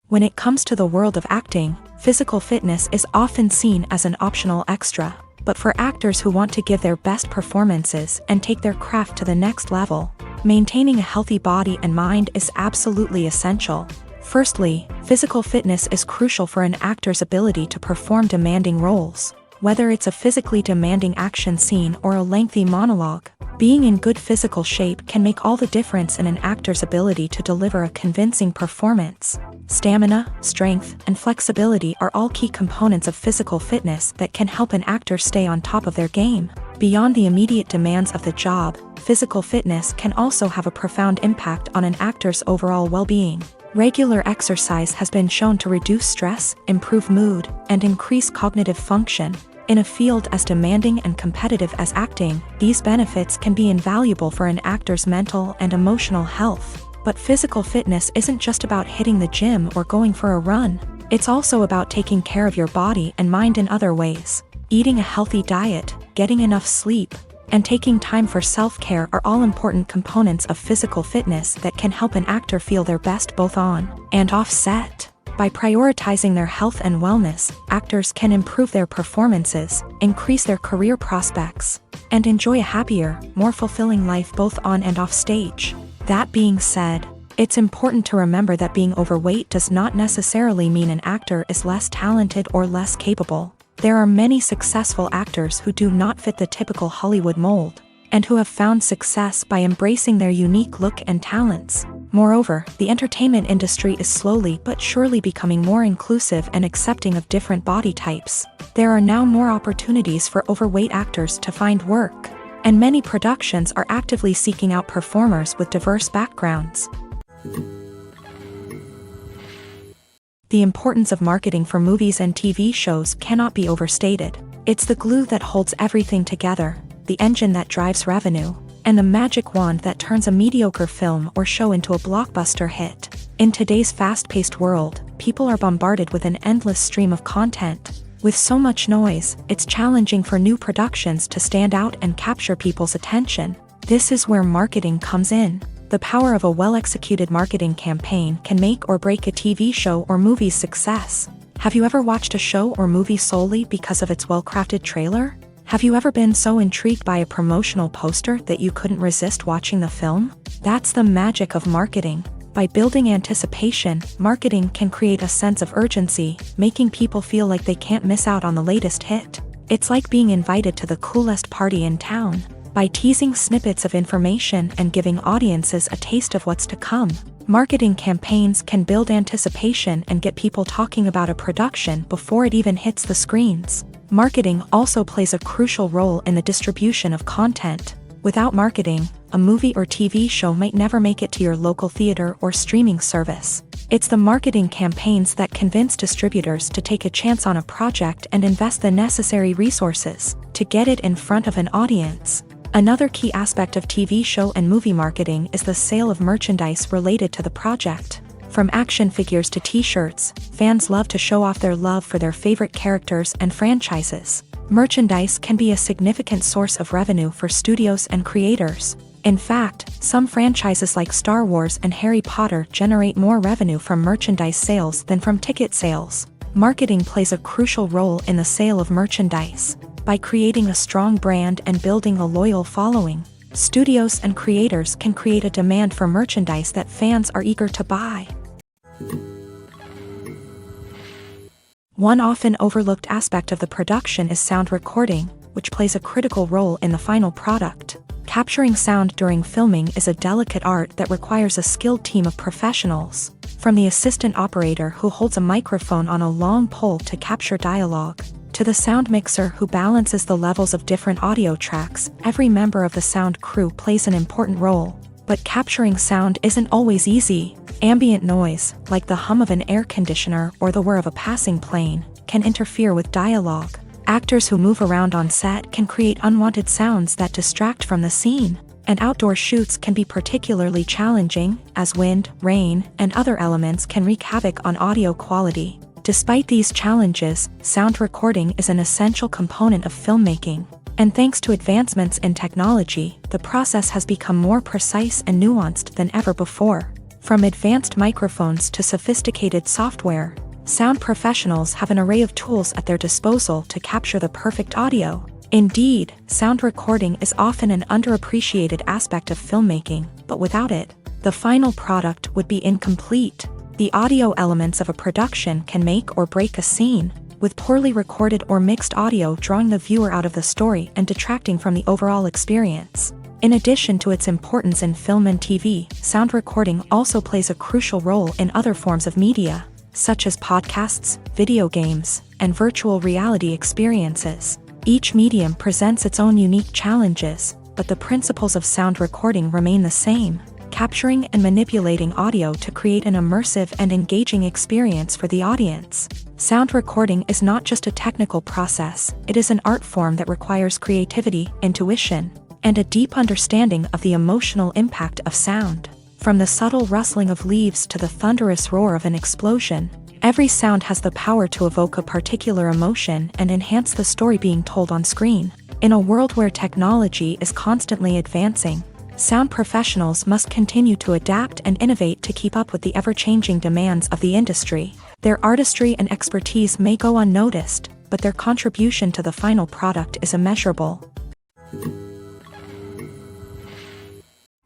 When it comes to the world of acting, physical fitness is often seen as an optional extra. But for actors who want to give their best performances and take their craft to the next level, maintaining a healthy body and mind is absolutely essential. Firstly, physical fitness is crucial for an actor's ability to perform demanding roles. Whether it's a physically demanding action scene or a lengthy monologue, being in good physical shape can make all the difference in an actor's ability to deliver a convincing performance. Stamina, strength, and flexibility are all key components of physical fitness that can help an actor stay on top of their game. Beyond the immediate demands of the job, physical fitness can also have a profound impact on an actor's overall well-being. Regular exercise has been shown to reduce stress, improve mood, and increase cognitive function. In a field as demanding and competitive as acting, these benefits can be invaluable for an actor's mental and emotional health. But physical fitness isn't just about hitting the gym or going for a run. It's also about taking care of your body and mind in other ways. Eating a healthy diet, getting enough sleep, and taking time for self-care are all important components of physical fitness that can help an actor feel their best both on and off set. By prioritizing their health and wellness, actors can improve their performances, increase their career prospects, and enjoy a happier, more fulfilling life both on and off stage. That being said, it's important to remember that being overweight does not necessarily mean an actor is less talented or less capable. There are many successful actors who do not fit the typical Hollywood mold, and who have found success by embracing their unique look and talents. Moreover, the entertainment industry is slowly but surely becoming more inclusive and accepting of different body types. There are now more opportunities for overweight actors to find work, and many productions are actively seeking out performers with diverse backgrounds. The importance of marketing for movies and TV shows cannot be overstated. It's the glue that holds everything together, the engine that drives revenue, and the magic wand that turns a mediocre film or show into a blockbuster hit. In today's fast-paced world, people are bombarded with an endless stream of content. With so much noise, it's challenging for new productions to stand out and capture people's attention. This is where marketing comes in. The power of a well-executed marketing campaign can make or break a TV show or movie's success. Have you ever watched a show or movie solely because of its well-crafted trailer? Have you ever been so intrigued by a promotional poster that you couldn't resist watching the film? That's the magic of marketing. By building anticipation, marketing can create a sense of urgency, making people feel like they can't miss out on the latest hit. It's like being invited to the coolest party in town. By teasing snippets of information and giving audiences a taste of what's to come, marketing campaigns can build anticipation and get people talking about a production before it even hits the screens. Marketing also plays a crucial role in the distribution of content. Without marketing, a movie or TV show might never make it to your local theater or streaming service. It's the marketing campaigns that convince distributors to take a chance on a project and invest the necessary resources to get it in front of an audience. Another key aspect of TV show and movie marketing is the sale of merchandise related to the project. From action figures to t-shirts, fans love to show off their love for their favorite characters and franchises. Merchandise can be a significant source of revenue for studios and creators. In fact, some franchises like Star Wars and Harry Potter generate more revenue from merchandise sales than from ticket sales. Marketing plays a crucial role in the sale of merchandise. By creating a strong brand and building a loyal following, studios and creators can create a demand for merchandise that fans are eager to buy. One often overlooked aspect of the production is sound recording, which plays a critical role in the final product. Capturing sound during filming is a delicate art that requires a skilled team of professionals. From the assistant operator who holds a microphone on a long pole to capture dialogue, To the sound mixer who balances the levels of different audio tracks, every member of the sound crew plays an important role. But capturing sound isn't always easy. Ambient noise, like the hum of an air conditioner or the whir of a passing plane, can interfere with dialogue. Actors who move around on set can create unwanted sounds that distract from the scene. And outdoor shoots can be particularly challenging, as wind, rain, and other elements can wreak havoc on audio quality. Despite these challenges, sound recording is an essential component of filmmaking. And thanks to advancements in technology, the process has become more precise and nuanced than ever before. From advanced microphones to sophisticated software, sound professionals have an array of tools at their disposal to capture the perfect audio. Indeed, sound recording is often an underappreciated aspect of filmmaking, but without it, the final product would be incomplete. The audio elements of a production can make or break a scene, with poorly recorded or mixed audio drawing the viewer out of the story and detracting from the overall experience. In addition to its importance in film and TV, sound recording also plays a crucial role in other forms of media, such as podcasts, video games, and virtual reality experiences. Each medium presents its own unique challenges, but the principles of sound recording remain the same: capturing and manipulating audio to create an immersive and engaging experience for the audience. Sound recording is not just a technical process, it is an art form that requires creativity, intuition, and a deep understanding of the emotional impact of sound. From the subtle rustling of leaves to the thunderous roar of an explosion, every sound has the power to evoke a particular emotion and enhance the story being told on screen. In a world where technology is constantly advancing, sound professionals must continue to adapt and innovate to keep up with the ever-changing demands of the industry. Their artistry and expertise may go unnoticed, but their contribution to the final product is immeasurable.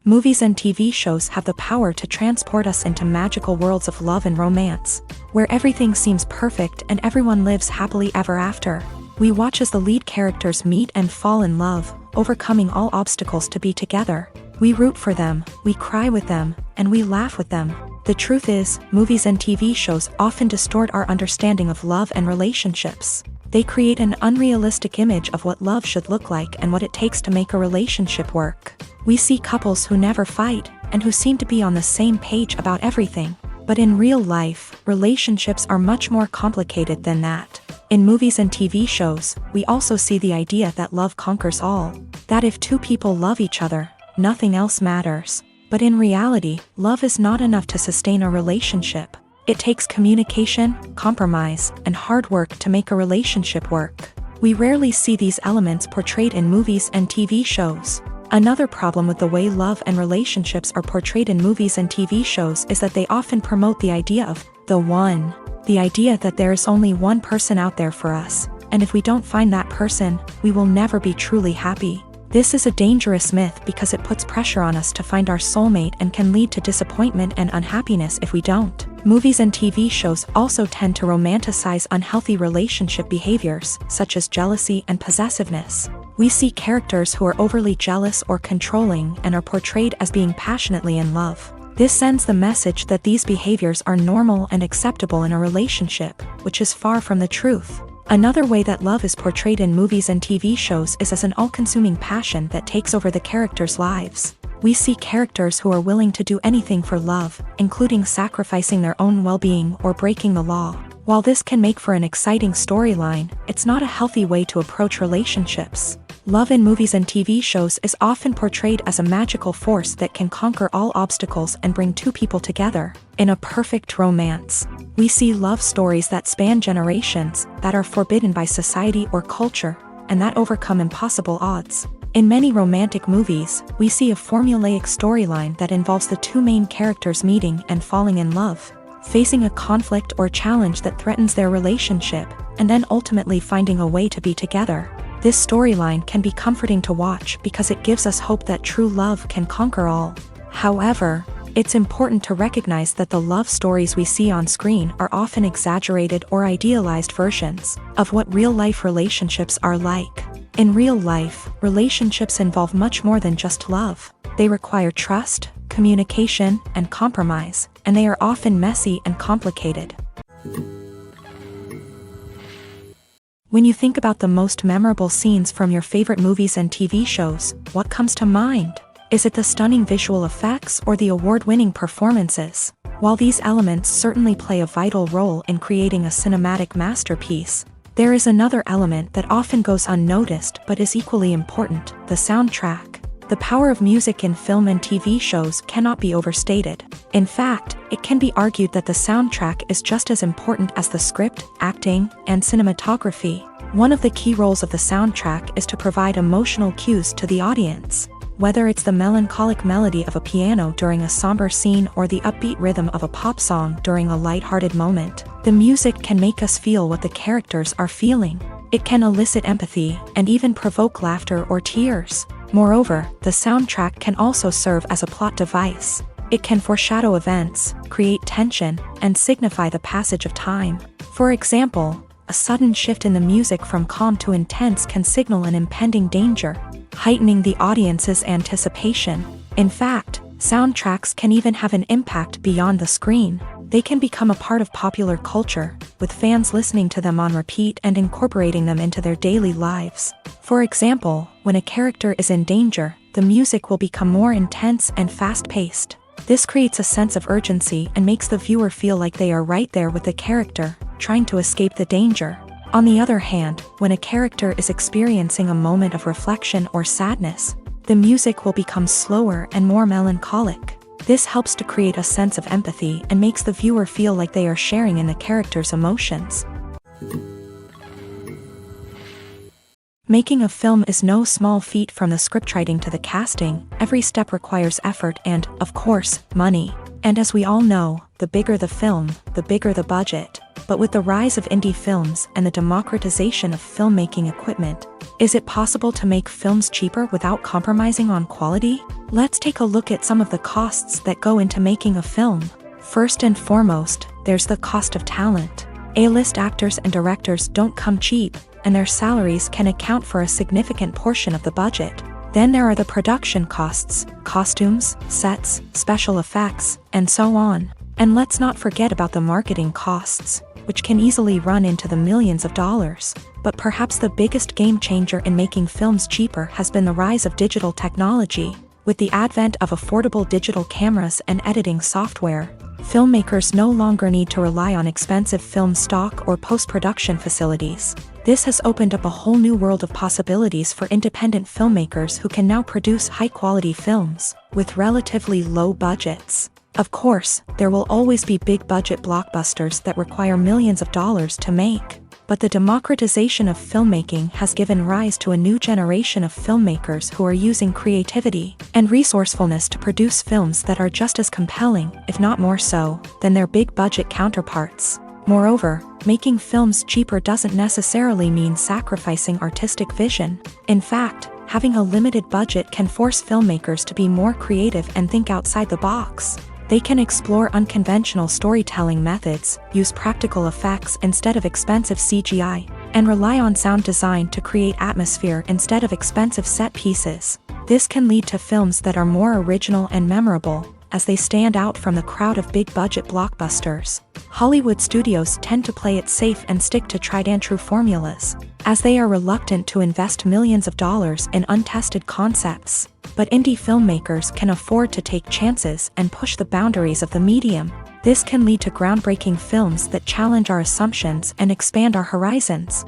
Movies and TV shows have the power to transport us into magical worlds of love and romance, where everything seems perfect and everyone lives happily ever after. We watch as the lead characters meet and fall in love, overcoming all obstacles to be together. We root for them, we cry with them, and we laugh with them. The truth is, movies and TV shows often distort our understanding of love and relationships. They create an unrealistic image of what love should look like and what it takes to make a relationship work. We see couples who never fight, and who seem to be on the same page about everything. But in real life, relationships are much more complicated than that. In movies and TV shows, we also see the idea that love conquers all. That if two people love each other, nothing else matters. But in reality, love is not enough to sustain a relationship. It takes communication, compromise, and hard work to make a relationship work. We rarely see these elements portrayed in movies and TV shows. Another problem with the way love and relationships are portrayed in movies and TV shows is that they often promote the idea of the one. The idea that there is only one person out there for us, and if we don't find that person, we will never be truly happy. This is a dangerous myth because it puts pressure on us to find our soulmate and can lead to disappointment and unhappiness if we don't. Movies and TV shows also tend to romanticize unhealthy relationship behaviors, such as jealousy and possessiveness. We see characters who are overly jealous or controlling and are portrayed as being passionately in love. This sends the message that these behaviors are normal and acceptable in a relationship, which is far from the truth. Another way that love is portrayed in movies and TV shows is as an all-consuming passion that takes over the characters' lives. We see characters who are willing to do anything for love, including sacrificing their own well-being or breaking the law. While this can make for an exciting storyline, it's not a healthy way to approach relationships. Love in movies and TV shows is often portrayed as a magical force that can conquer all obstacles and bring two people together. In a perfect romance, we see love stories that span generations, that are forbidden by society or culture, and that overcome impossible odds. In many romantic movies, we see a formulaic storyline that involves the two main characters meeting and falling in love, facing a conflict or challenge that threatens their relationship, and then ultimately finding a way to be together. This storyline can be comforting to watch because it gives us hope that true love can conquer all. However, it's important to recognize that the love stories we see on screen are often exaggerated or idealized versions of what real-life relationships are like. In real life, relationships involve much more than just love. They require trust, communication, and compromise, and they are often messy and complicated. When you think about the most memorable scenes from your favorite movies and TV shows, what comes to mind? Is it the stunning visual effects or the award-winning performances? While these elements certainly play a vital role in creating a cinematic masterpiece, there is another element that often goes unnoticed but is equally important: the soundtrack. The power of music in film and TV shows cannot be overstated. In fact, it can be argued that the soundtrack is just as important as the script, acting, and cinematography. One of the key roles of the soundtrack is to provide emotional cues to the audience. Whether it's the melancholic melody of a piano during a somber scene or the upbeat rhythm of a pop song during a lighthearted moment, the music can make us feel what the characters are feeling. It can elicit empathy and even provoke laughter or tears. Moreover, the soundtrack can also serve as a plot device. It can foreshadow events, create tension, and signify the passage of time. For example, a sudden shift in the music from calm to intense can signal an impending danger, heightening the audience's anticipation. In fact, soundtracks can even have an impact beyond the screen. They can become a part of popular culture, with fans listening to them on repeat and incorporating them into their daily lives. For example, when a character is in danger, the music will become more intense and fast-paced. This creates a sense of urgency and makes the viewer feel like they are right there with the character, trying to escape the danger. On the other hand, when a character is experiencing a moment of reflection or sadness, the music will become slower and more melancholic. This helps to create a sense of empathy and makes the viewer feel like they are sharing in the character's emotions. Making a film is no small feat. From the scriptwriting to the casting, every step requires effort and, of course, money. And as we all know, the bigger the film, the bigger the budget. But with the rise of indie films and the democratization of filmmaking equipment, is it possible to make films cheaper without compromising on quality? Let's take a look at some of the costs that go into making a film. First and foremost, there's the cost of talent. A-list actors and directors don't come cheap, and their salaries can account for a significant portion of the budget. Then there are the production costs, costumes, sets, special effects, and so on. And let's not forget about the marketing costs, which can easily run into the millions of dollars. But perhaps the biggest game changer in making films cheaper has been the rise of digital technology. With the advent of affordable digital cameras and editing software, filmmakers no longer need to rely on expensive film stock or post-production facilities. This has opened up a whole new world of possibilities for independent filmmakers who can now produce high-quality films with relatively low budgets. Of course, there will always be big-budget blockbusters that require millions of dollars to make. But the democratization of filmmaking has given rise to a new generation of filmmakers who are using creativity and resourcefulness to produce films that are just as compelling, if not more so, than their big-budget counterparts. Moreover, making films cheaper doesn't necessarily mean sacrificing artistic vision. In fact, having a limited budget can force filmmakers to be more creative and think outside the box. They can explore unconventional storytelling methods, use practical effects instead of expensive CGI, and rely on sound design to create atmosphere instead of expensive set pieces. This can lead to films that are more original and memorable, as they stand out from the crowd of big-budget blockbusters. Hollywood studios tend to play it safe and stick to tried-and-true formulas, as they are reluctant to invest millions of dollars in untested concepts. But indie filmmakers can afford to take chances and push the boundaries of the medium. This can lead to groundbreaking films that challenge our assumptions and expand our horizons.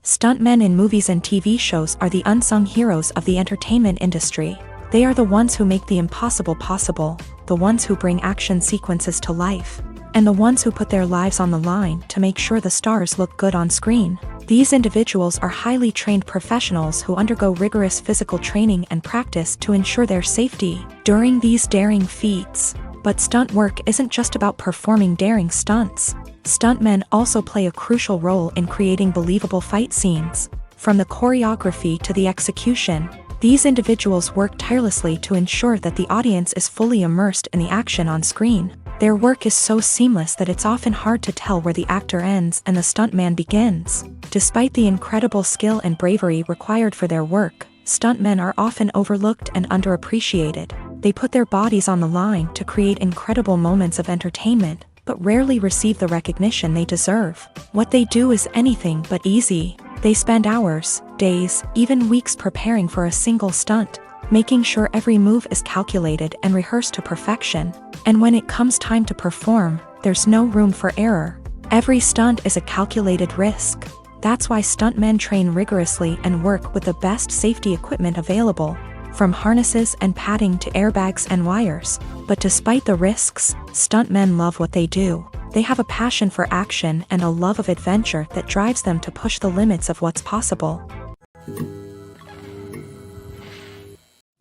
Stuntmen in movies and TV shows are the unsung heroes of the entertainment industry. They are the ones who make the impossible possible, the ones who bring action sequences to life, and the ones who put their lives on the line to make sure the stars look good on screen. These individuals are highly trained professionals who undergo rigorous physical training and practice to ensure their safety during these daring feats. But stunt work isn't just about performing daring stunts. Stuntmen also play a crucial role in creating believable fight scenes. From the choreography to the execution, these individuals work tirelessly to ensure that the audience is fully immersed in the action on screen. Their work is so seamless that it's often hard to tell where the actor ends and the stuntman begins. Despite the incredible skill and bravery required for their work, stuntmen are often overlooked and underappreciated. They put their bodies on the line to create incredible moments of entertainment, but rarely receive the recognition they deserve. What they do is anything but easy. They spend hours, days, even weeks preparing for a single stunt, making sure every move is calculated and rehearsed to perfection. And when it comes time to perform, there's no room for error. Every stunt is a calculated risk. That's why stuntmen train rigorously and work with the best safety equipment available, from harnesses and padding to airbags and wires. But despite the risks, stuntmen love what they do. They have a passion for action and a love of adventure that drives them to push the limits of what's possible.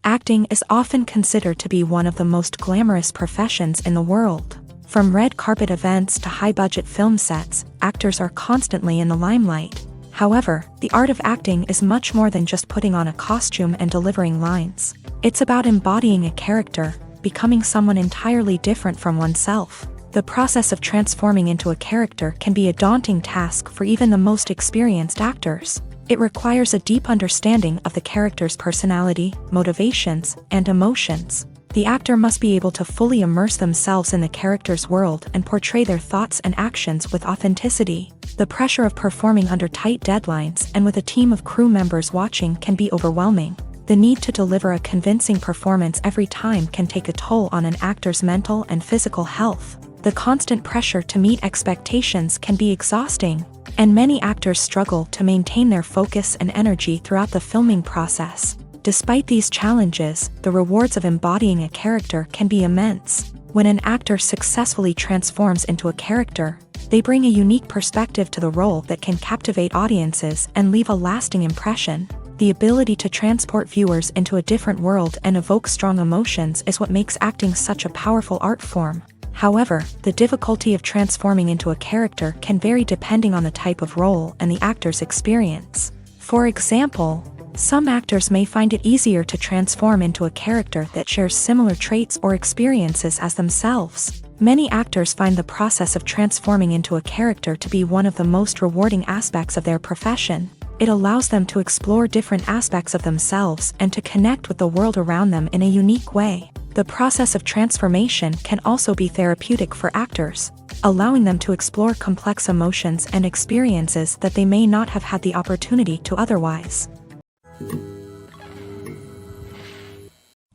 Acting is often considered to be one of the most glamorous professions in the world. From red carpet events to high-budget film sets, actors are constantly in the limelight. However, the art of acting is much more than just putting on a costume and delivering lines. It's about embodying a character, becoming someone entirely different from oneself. The process of transforming into a character can be a daunting task for even the most experienced actors. It requires a deep understanding of the character's personality, motivations, and emotions. The actor must be able to fully immerse themselves in the character's world and portray their thoughts and actions with authenticity. The pressure of performing under tight deadlines and with a team of crew members watching can be overwhelming. The need to deliver a convincing performance every time can take a toll on an actor's mental and physical health. The constant pressure to meet expectations can be exhausting, and many actors struggle to maintain their focus and energy throughout the filming process. Despite these challenges, the rewards of embodying a character can be immense. When an actor successfully transforms into a character, they bring a unique perspective to the role that can captivate audiences and leave a lasting impression. The ability to transport viewers into a different world and evoke strong emotions is what makes acting such a powerful art form. However, the difficulty of transforming into a character can vary depending on the type of role and the actor's experience. For example, some actors may find it easier to transform into a character that shares similar traits or experiences as themselves. Many actors find the process of transforming into a character to be one of the most rewarding aspects of their profession. It allows them to explore different aspects of themselves and to connect with the world around them in a unique way. The process of transformation can also be therapeutic for actors, allowing them to explore complex emotions and experiences that they may not have had the opportunity to otherwise.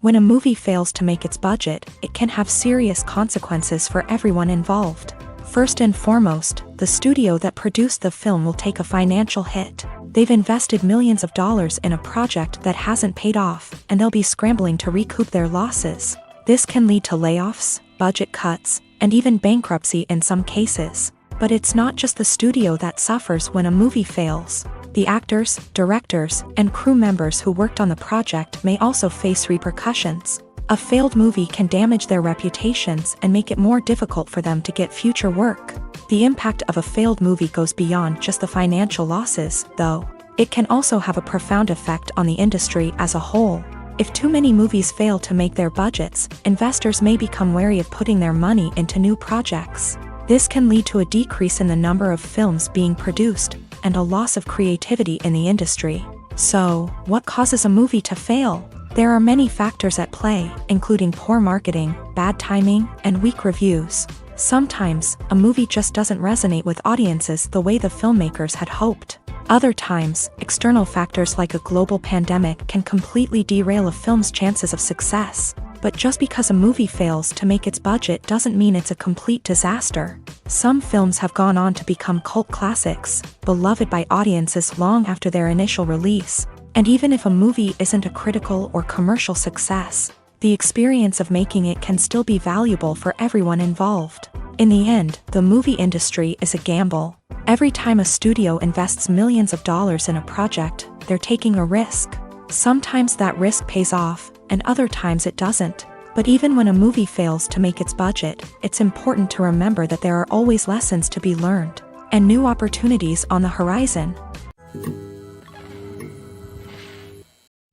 When a movie fails to make its budget, it can have serious consequences for everyone involved. First and foremost, the studio that produced the film will take a financial hit. They've invested millions of dollars in a project that hasn't paid off, and they'll be scrambling to recoup their losses. This can lead to layoffs, budget cuts, and even bankruptcy in some cases. But it's not just the studio that suffers when a movie fails. The actors, directors, and crew members who worked on the project may also face repercussions. A failed movie can damage their reputations and make it more difficult for them to get future work. The impact of a failed movie goes beyond just the financial losses, though. It can also have a profound effect on the industry as a whole. If too many movies fail to make their budgets, investors may become wary of putting their money into new projects. This can lead to a decrease in the number of films being produced, and a loss of creativity in the industry. So, what causes a movie to fail? There are many factors at play, including poor marketing, bad timing, and weak reviews. Sometimes, a movie just doesn't resonate with audiences the way the filmmakers had hoped. Other times, external factors like a global pandemic can completely derail a film's chances of success. But just because a movie fails to make its budget doesn't mean it's a complete disaster. Some films have gone on to become cult classics, beloved by audiences long after their initial release. And even if a movie isn't a critical or commercial success, the experience of making it can still be valuable for everyone involved. In the end, the movie industry is a gamble. Every time a studio invests millions of dollars in a project, they're taking a risk. Sometimes that risk pays off, and other times it doesn't. But even when a movie fails to make its budget, it's important to remember that there are always lessons to be learned, and new opportunities on the horizon.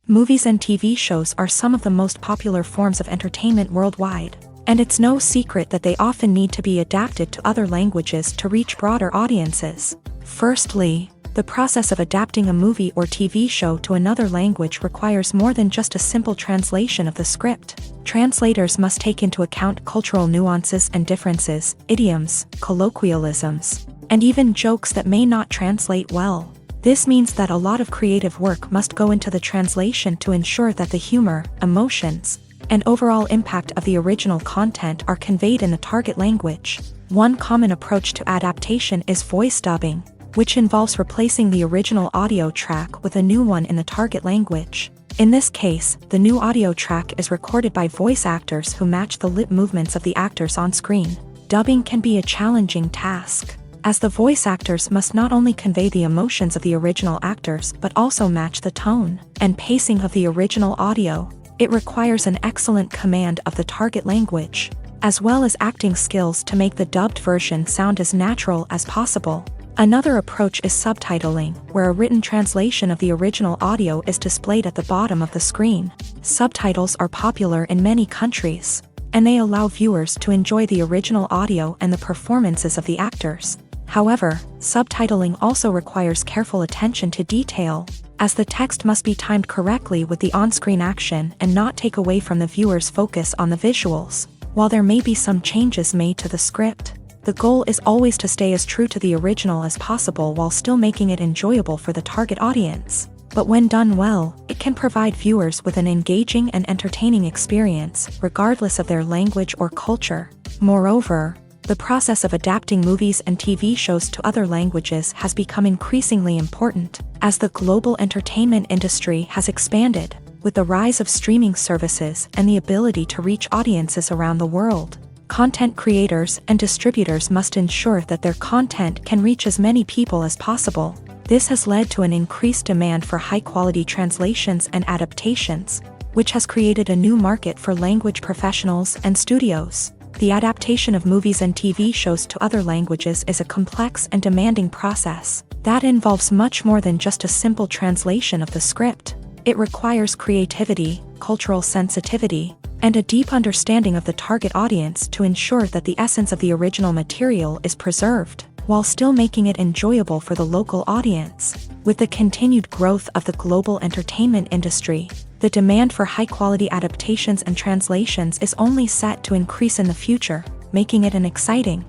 Movies and TV shows are some of the most popular forms of entertainment worldwide, and it's no secret that they often need to be adapted to other languages to reach broader audiences. Firstly, The process of adapting a movie or TV show to another language requires more than just a simple translation of the script. Translators must take into account cultural nuances and differences, idioms, colloquialisms, and even jokes that may not translate well. This means that a lot of creative work must go into the translation to ensure that the humor, emotions, and overall impact of the original content are conveyed in the target language. One common approach to adaptation is voice dubbing, which involves replacing the original audio track with a new one in the target language. In this case, the new audio track is recorded by voice actors who match the lip movements of the actors on screen. Dubbing can be a challenging task, as the voice actors must not only convey the emotions of the original actors but also match the tone and pacing of the original audio. It requires an excellent command of the target language, as well as acting skills to make the dubbed version sound as natural as possible. Another approach is subtitling, where a written translation of the original audio is displayed at the bottom of the screen. Subtitles are popular in many countries, and they allow viewers to enjoy the original audio and the performances of the actors. However, subtitling also requires careful attention to detail, as the text must be timed correctly with the on-screen action and not take away from the viewer's focus on the visuals. While there may be some changes made to the script, the goal is always to stay as true to the original as possible while still making it enjoyable for the target audience. But when done well, it can provide viewers with an engaging and entertaining experience, regardless of their language or culture. Moreover, the process of adapting movies and TV shows to other languages has become increasingly important, as the global entertainment industry has expanded, with the rise of streaming services and the ability to reach audiences around the world. Content creators and distributors must ensure that their content can reach as many people as possible. This has led to an increased demand for high-quality translations and adaptations, which has created a new market for language professionals and studios. The adaptation of movies and TV shows to other languages is a complex and demanding process that involves much more than just a simple translation of the script. It requires creativity, cultural sensitivity, and a deep understanding of the target audience to ensure that the essence of the original material is preserved, while still making it enjoyable for the local audience. With the continued growth of the global entertainment industry, the demand for high-quality adaptations and translations is only set to increase in the future, making it an exciting.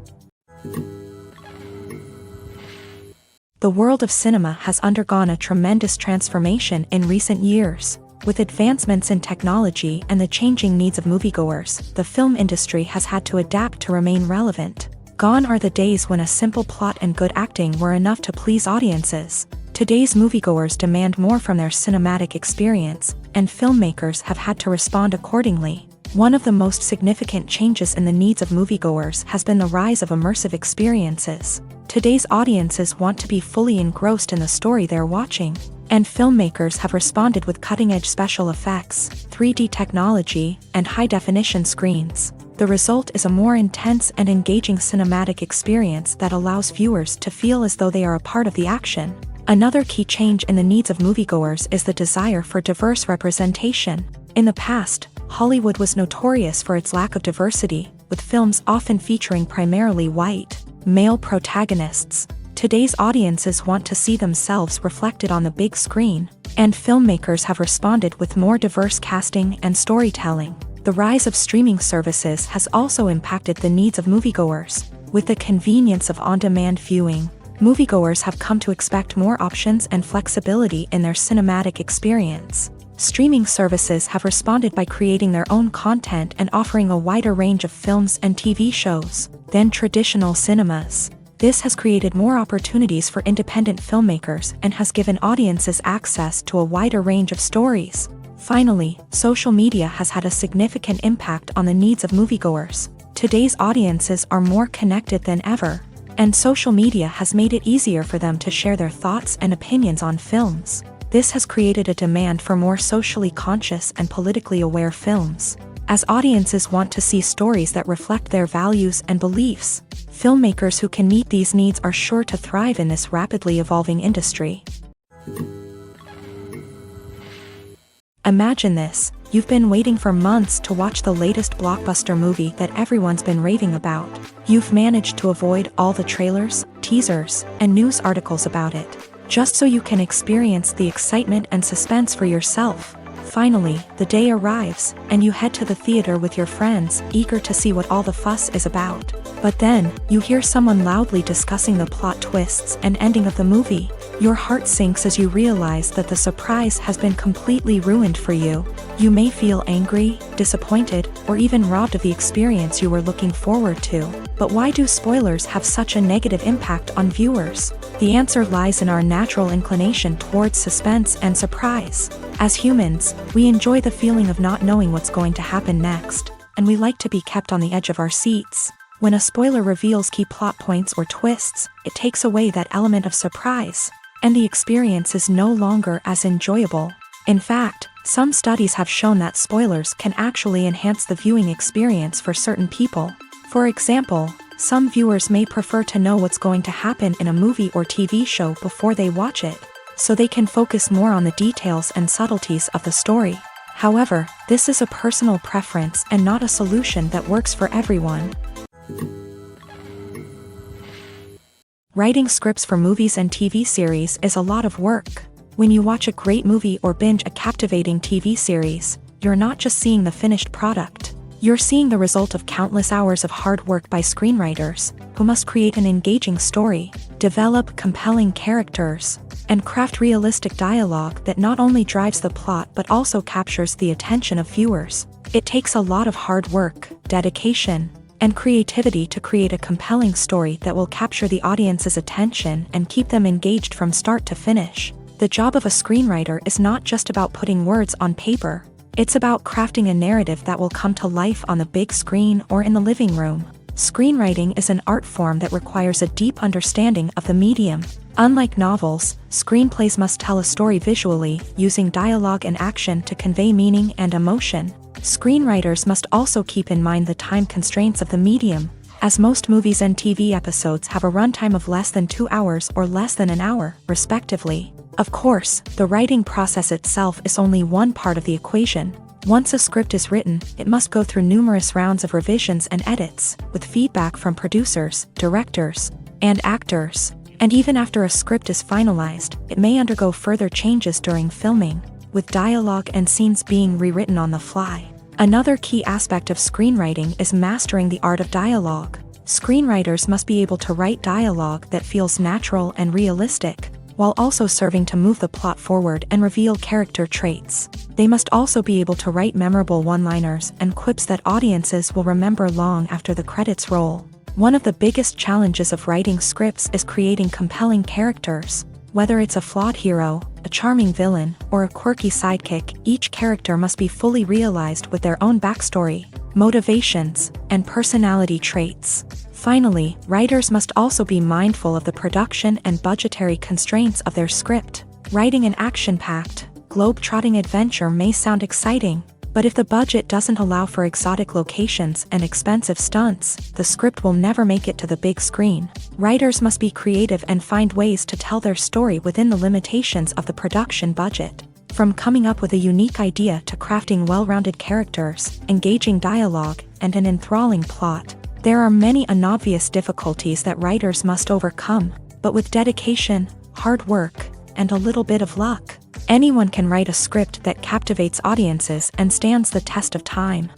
The world of cinema has undergone a tremendous transformation in recent years. With advancements in technology and the changing needs of moviegoers, the film industry has had to adapt to remain relevant. Gone are the days when a simple plot and good acting were enough to please audiences. Today's moviegoers demand more from their cinematic experience, and filmmakers have had to respond accordingly. One of the most significant changes in the needs of moviegoers has been the rise of immersive experiences. Today's audiences want to be fully engrossed in the story they're watching, and filmmakers have responded with cutting-edge special effects, 3D technology, and high-definition screens. The result is a more intense and engaging cinematic experience that allows viewers to feel as though they are a part of the action. Another key change in the needs of moviegoers is the desire for diverse representation. In the past, Hollywood was notorious for its lack of diversity, with films often featuring primarily white, male protagonists. Today's audiences want to see themselves reflected on the big screen, and filmmakers have responded with more diverse casting and storytelling. The rise of streaming services has also impacted the needs of moviegoers. With the convenience of on-demand viewing, moviegoers have come to expect more options and flexibility in their cinematic experience. Streaming services have responded by creating their own content and offering a wider range of films and TV shows than traditional cinemas. This has created more opportunities for independent filmmakers and has given audiences access to a wider range of stories. Finally, social media has had a significant impact on the needs of moviegoers. Today's audiences are more connected than ever, and social media has made it easier for them to share their thoughts and opinions on films. This has created a demand for more socially conscious and politically aware films. As audiences want to see stories that reflect their values and beliefs, filmmakers who can meet these needs are sure to thrive in this rapidly evolving industry. Imagine this: you've been waiting for months to watch the latest blockbuster movie that everyone's been raving about. You've managed to avoid all the trailers, teasers, and news articles about it. just so you can experience the excitement and suspense for yourself. Finally, the day arrives, and you head to the theater with your friends, eager to see what all the fuss is about. But then, you hear someone loudly discussing the plot twists and ending of the movie. Your heart sinks as you realize that the surprise has been completely ruined for you. You may feel angry, disappointed, or even robbed of the experience you were looking forward to. But why do spoilers have such a negative impact on viewers? The answer lies in our natural inclination towards suspense and surprise. As humans, we enjoy the feeling of not knowing what's going to happen next, and we like to be kept on the edge of our seats. When a spoiler reveals key plot points or twists, it takes away that element of surprise, and the experience is no longer as enjoyable. In fact, some studies have shown that spoilers can actually enhance the viewing experience for certain people. For example, some viewers may prefer to know what's going to happen in a movie or TV show before they watch it, so they can focus more on the details and subtleties of the story. However, this is a personal preference and not a solution that works for everyone. Writing scripts for movies and TV series is a lot of work. When you watch a great movie or binge a captivating TV series, you're not just seeing the finished product. You're seeing the result of countless hours of hard work by screenwriters, who must create an engaging story, develop compelling characters, and craft realistic dialogue that not only drives the plot but also captures the attention of viewers. It takes a lot of hard work, dedication, and creativity to create a compelling story that will capture the audience's attention and keep them engaged from start to finish. The job of a screenwriter is not just about putting words on paper. It's about crafting a narrative that will come to life on the big screen or in the living room. Screenwriting is an art form that requires a deep understanding of the medium. Unlike novels, screenplays must tell a story visually, using dialogue and action to convey meaning and emotion. Screenwriters must also keep in mind the time constraints of the medium, as most movies and TV episodes have a runtime of less than 2 hours or less than an hour, respectively. Of course, the writing process itself is only one part of the equation. Once a script is written, it must go through numerous rounds of revisions and edits, with feedback from producers, directors, and actors. And even after a script is finalized, it may undergo further changes during filming, with dialogue and scenes being rewritten on the fly. Another key aspect of screenwriting is mastering the art of dialogue. Screenwriters must be able to write dialogue that feels natural and realistic, while also serving to move the plot forward and reveal character traits. They must also be able to write memorable one-liners and quips that audiences will remember long after the credits roll. One of the biggest challenges of writing scripts is creating compelling characters. Whether it's a flawed hero, a charming villain, or a quirky sidekick, each character must be fully realized with their own backstory, motivations, and personality traits. Finally, writers must also be mindful of the production and budgetary constraints of their script. Writing an action-packed, globe-trotting adventure may sound exciting, but if the budget doesn't allow for exotic locations and expensive stunts, the script will never make it to the big screen. Writers must be creative and find ways to tell their story within the limitations of the production budget. From coming up with a unique idea to crafting well-rounded characters, engaging dialogue, and an enthralling plot, there are many unobvious difficulties that writers must overcome, but with dedication, hard work, and a little bit of luck, anyone can write a script that captivates audiences and stands the test of time.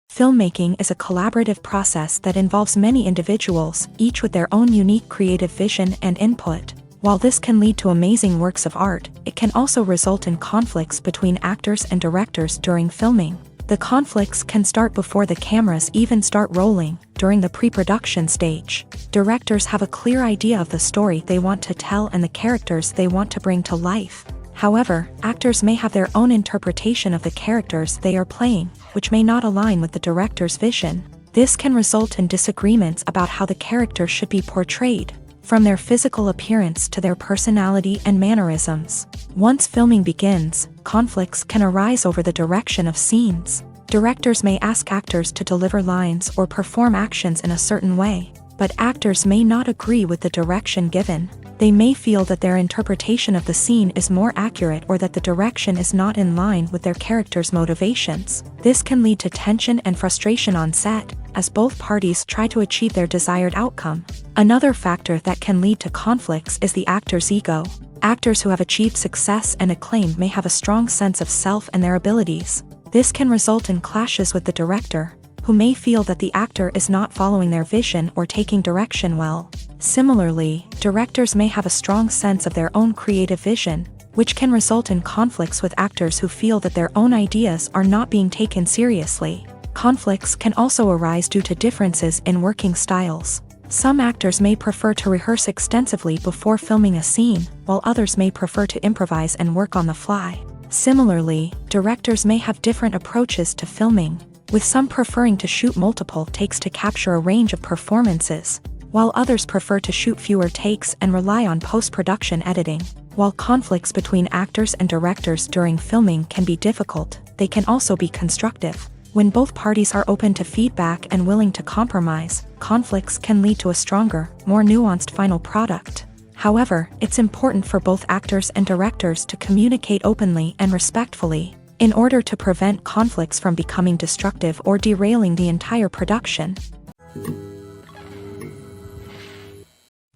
Filmmaking is a collaborative process that involves many individuals, each with their own unique creative vision and input. While this can lead to amazing works of art, it can also result in conflicts between actors and directors during filming. The conflicts can start before the cameras even start rolling, during the pre-production stage. Directors have a clear idea of the story they want to tell and the characters they want to bring to life. However, actors may have their own interpretation of the characters they are playing, which may not align with the director's vision. This can result in disagreements about how the characters should be portrayed, from their physical appearance to their personality and mannerisms. Once filming begins, conflicts can arise over the direction of scenes. Directors may ask actors to deliver lines or perform actions in a certain way, but actors may not agree with the direction given. They may feel that their interpretation of the scene is more accurate or that the direction is not in line with their character's motivations. This can lead to tension and frustration on set, as both parties try to achieve their desired outcome. Another factor that can lead to conflicts is the actor's ego. Actors who have achieved success and acclaim may have a strong sense of self and their abilities. This can result in clashes with the director, who may feel that the actor is not following their vision or taking direction well. Similarly, directors may have a strong sense of their own creative vision, which can result in conflicts with actors who feel that their own ideas are not being taken seriously. Conflicts can also arise due to differences in working styles. Some actors may prefer to rehearse extensively before filming a scene, while others may prefer to improvise and work on the fly. Similarly, directors may have different approaches to filming, with some preferring to shoot multiple takes to capture a range of performances, while others prefer to shoot fewer takes and rely on post-production editing. While conflicts between actors and directors during filming can be difficult, they can also be constructive. When both parties are open to feedback and willing to compromise, conflicts can lead to a stronger, more nuanced final product. However, it's important for both actors and directors to communicate openly and respectfully, in order to prevent conflicts from becoming destructive or derailing the entire production.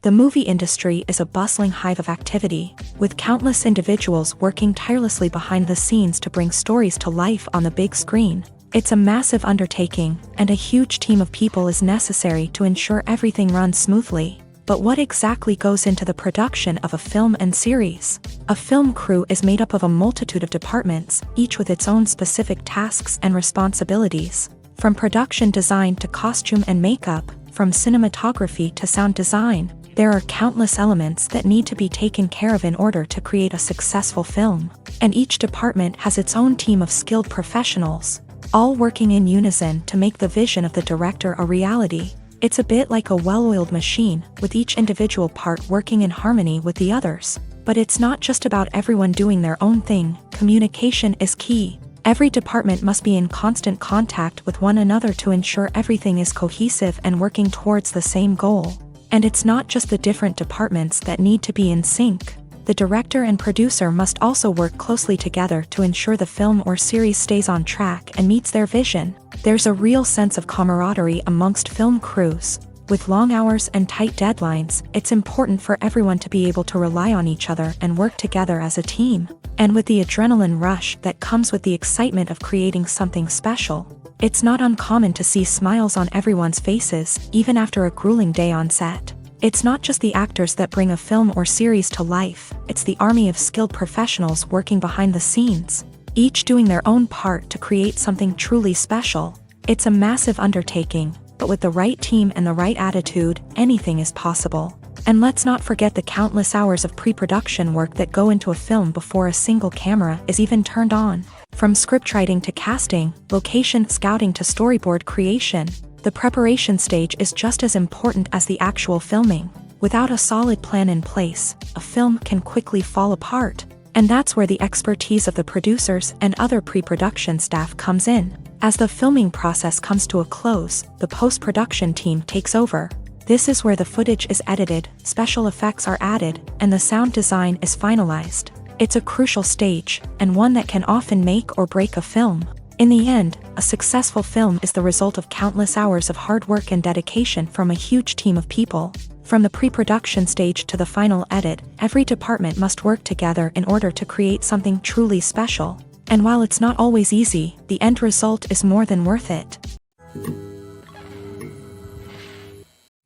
The movie industry is a bustling hive of activity, with countless individuals working tirelessly behind the scenes to bring stories to life on the big screen. It's a massive undertaking, and a huge team of people is necessary to ensure everything runs smoothly. But what exactly goes into the production of a film and series? A film crew is made up of a multitude of departments, each with its own specific tasks and responsibilities. From production design to costume and makeup, from cinematography to sound design, there are countless elements that need to be taken care of in order to create a successful film. And each department has its own team of skilled professionals, all working in unison to make the vision of the director a reality. It's a bit like a well-oiled machine, with each individual part working in harmony with the others. But it's not just about everyone doing their own thing. Communication is key. Every department must be in constant contact with one another to ensure everything is cohesive and working towards the same goal. And it's not just the different departments that need to be in sync. The director and producer must also work closely together to ensure the film or series stays on track and meets their vision. There's a real sense of camaraderie amongst film crews. With long hours and tight deadlines, it's important for everyone to be able to rely on each other and work together as a team. And with the adrenaline rush that comes with the excitement of creating something special, it's not uncommon to see smiles on everyone's faces, even after a grueling day on set. It's not just the actors that bring a film or series to life, it's the army of skilled professionals working behind the scenes, each doing their own part to create something truly special. It's a massive undertaking, but with the right team and the right attitude, anything is possible. And let's not forget the countless hours of pre-production work that go into a film before a single camera is even turned on. From scriptwriting to casting, location scouting to storyboard creation, the preparation stage is just as important as the actual filming. Without a solid plan in place, a film can quickly fall apart. And that's where the expertise of the producers and other pre-production staff comes in. As the filming process comes to a close, the post-production team takes over. This is where the footage is edited, special effects are added, and the sound design is finalized. It's a crucial stage, and one that can often make or break a film. In the end, a successful film is the result of countless hours of hard work and dedication from a huge team of people. From the pre-production stage to the final edit, every department must work together in order to create something truly special. And while it's not always easy, the end result is more than worth it.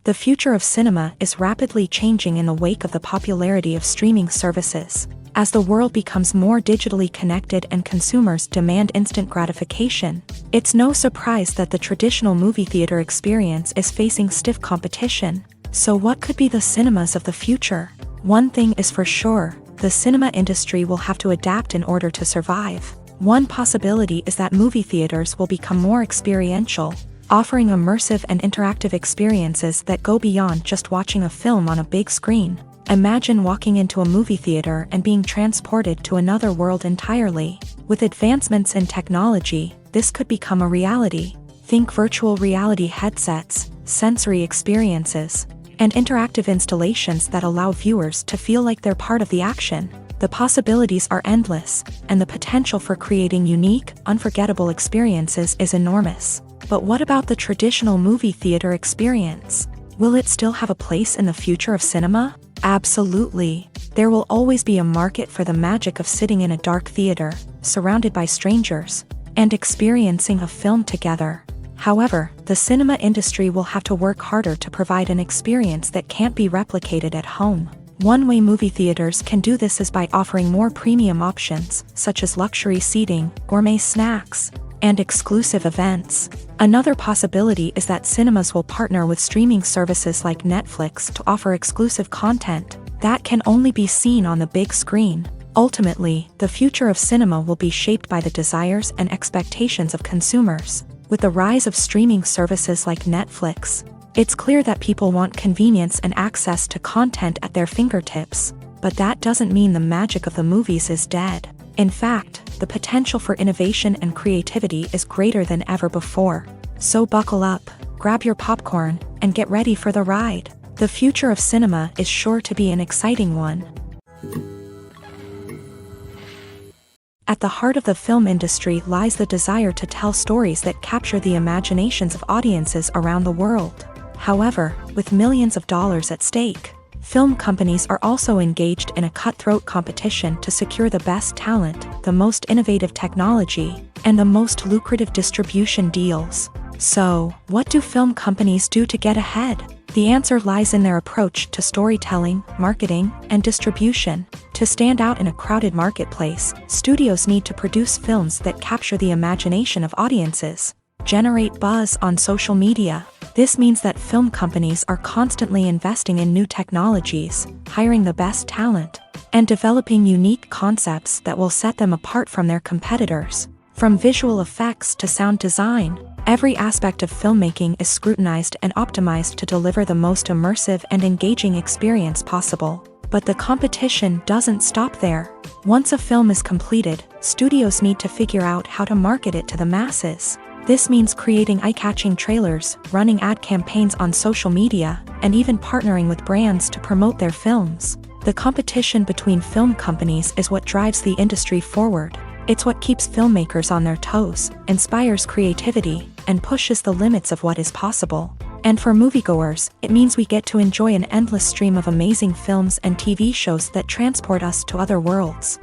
The future of cinema is rapidly changing in the wake of the popularity of streaming services. As the world becomes more digitally connected and consumers demand instant gratification, it's no surprise that the traditional movie theater experience is facing stiff competition. So what could be the cinemas of the future? One thing is for sure, the cinema industry will have to adapt in order to survive. One possibility is that movie theaters will become more experiential, offering immersive and interactive experiences that go beyond just watching a film on a big screen. Imagine walking into a movie theater and being transported to another world entirely. With advancements in technology, this could become a reality. Think virtual reality headsets, sensory experiences, and interactive installations that allow viewers to feel like they're part of the action. The possibilities are endless, and the potential for creating unique, unforgettable experiences is enormous. But what about the traditional movie theater experience? Will it still have a place in the future of cinema? Absolutely. There will always be a market for the magic of sitting in a dark theater, surrounded by strangers, and experiencing a film together. However, the cinema industry will have to work harder to provide an experience that can't be replicated at home. One way movie theaters can do this is by offering more premium options, such as luxury seating, gourmet snacks, and exclusive events. Another possibility is that cinemas will partner with streaming services like Netflix to offer exclusive content that can only be seen on the big screen. Ultimately, the future of cinema will be shaped by the desires and expectations of consumers. With the rise of streaming services like Netflix, it's clear that people want convenience and access to content at their fingertips. But that doesn't mean the magic of the movies is dead. In fact, the potential for innovation and creativity is greater than ever before. So buckle up, grab your popcorn, and get ready for the ride. The future of cinema is sure to be an exciting one. At the heart of the film industry lies the desire to tell stories that capture the imaginations of audiences around the world. However, with millions of dollars at stake, film companies are also engaged in a cutthroat competition to secure the best talent, the most innovative technology, and the most lucrative distribution deals. So, what do film companies do to get ahead? The answer lies in their approach to storytelling, marketing, and distribution. To stand out in a crowded marketplace, studios need to produce films that capture the imagination of audiences, generate buzz on social media. This means that film companies are constantly investing in new technologies, hiring the best talent, and developing unique concepts that will set them apart from their competitors. From visual effects to sound design, every aspect of filmmaking is scrutinized and optimized to deliver the most immersive and engaging experience possible. But the competition doesn't stop there. Once a film is completed, studios need to figure out how to market it to the masses. This means creating eye-catching trailers, running ad campaigns on social media, and even partnering with brands to promote their films. The competition between film companies is what drives the industry forward. It's what keeps filmmakers on their toes, inspires creativity, and pushes the limits of what is possible. And for moviegoers, it means we get to enjoy an endless stream of amazing films and TV shows that transport us to other worlds.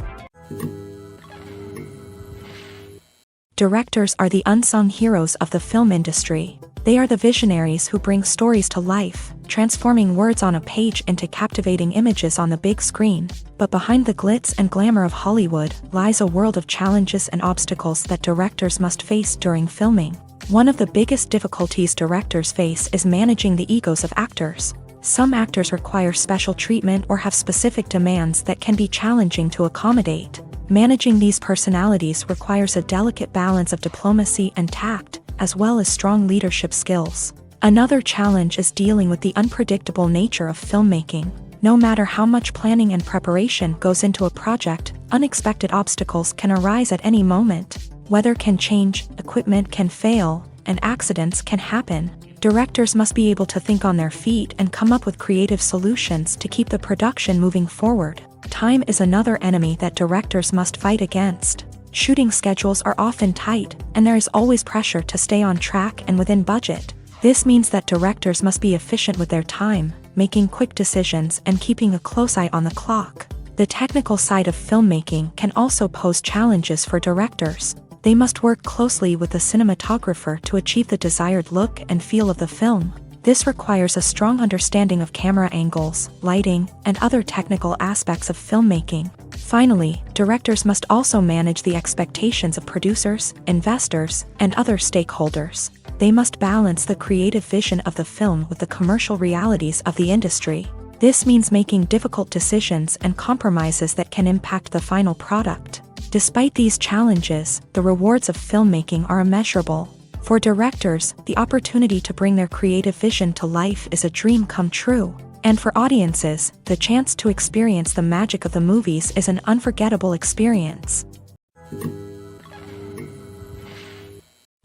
Directors are the unsung heroes of the film industry. They are the visionaries who bring stories to life, transforming words on a page into captivating images on the big screen. But behind the glitz and glamour of Hollywood lies a world of challenges and obstacles that directors must face during filming. One of the biggest difficulties directors face is managing the egos of actors. Some actors require special treatment or have specific demands that can be challenging to accommodate. Managing these personalities requires a delicate balance of diplomacy and tact, as well as strong leadership skills. Another challenge is dealing with the unpredictable nature of filmmaking. No matter how much planning and preparation goes into a project, unexpected obstacles can arise at any moment. Weather can change, equipment can fail, and accidents can happen. Directors must be able to think on their feet and come up with creative solutions to keep the production moving forward. Time is another enemy that directors must fight against. Shooting schedules are often tight, and there is always pressure to stay on track and within budget. This means that directors must be efficient with their time, making quick decisions and keeping a close eye on the clock. The technical side of filmmaking can also pose challenges for directors. They must work closely with the cinematographer to achieve the desired look and feel of the film. This requires a strong understanding of camera angles, lighting, and other technical aspects of filmmaking. Finally, directors must also manage the expectations of producers, investors, and other stakeholders. They must balance the creative vision of the film with the commercial realities of the industry. This means making difficult decisions and compromises that can impact the final product. Despite these challenges, the rewards of filmmaking are immeasurable. For directors, the opportunity to bring their creative vision to life is a dream come true. And for audiences, the chance to experience the magic of the movies is an unforgettable experience.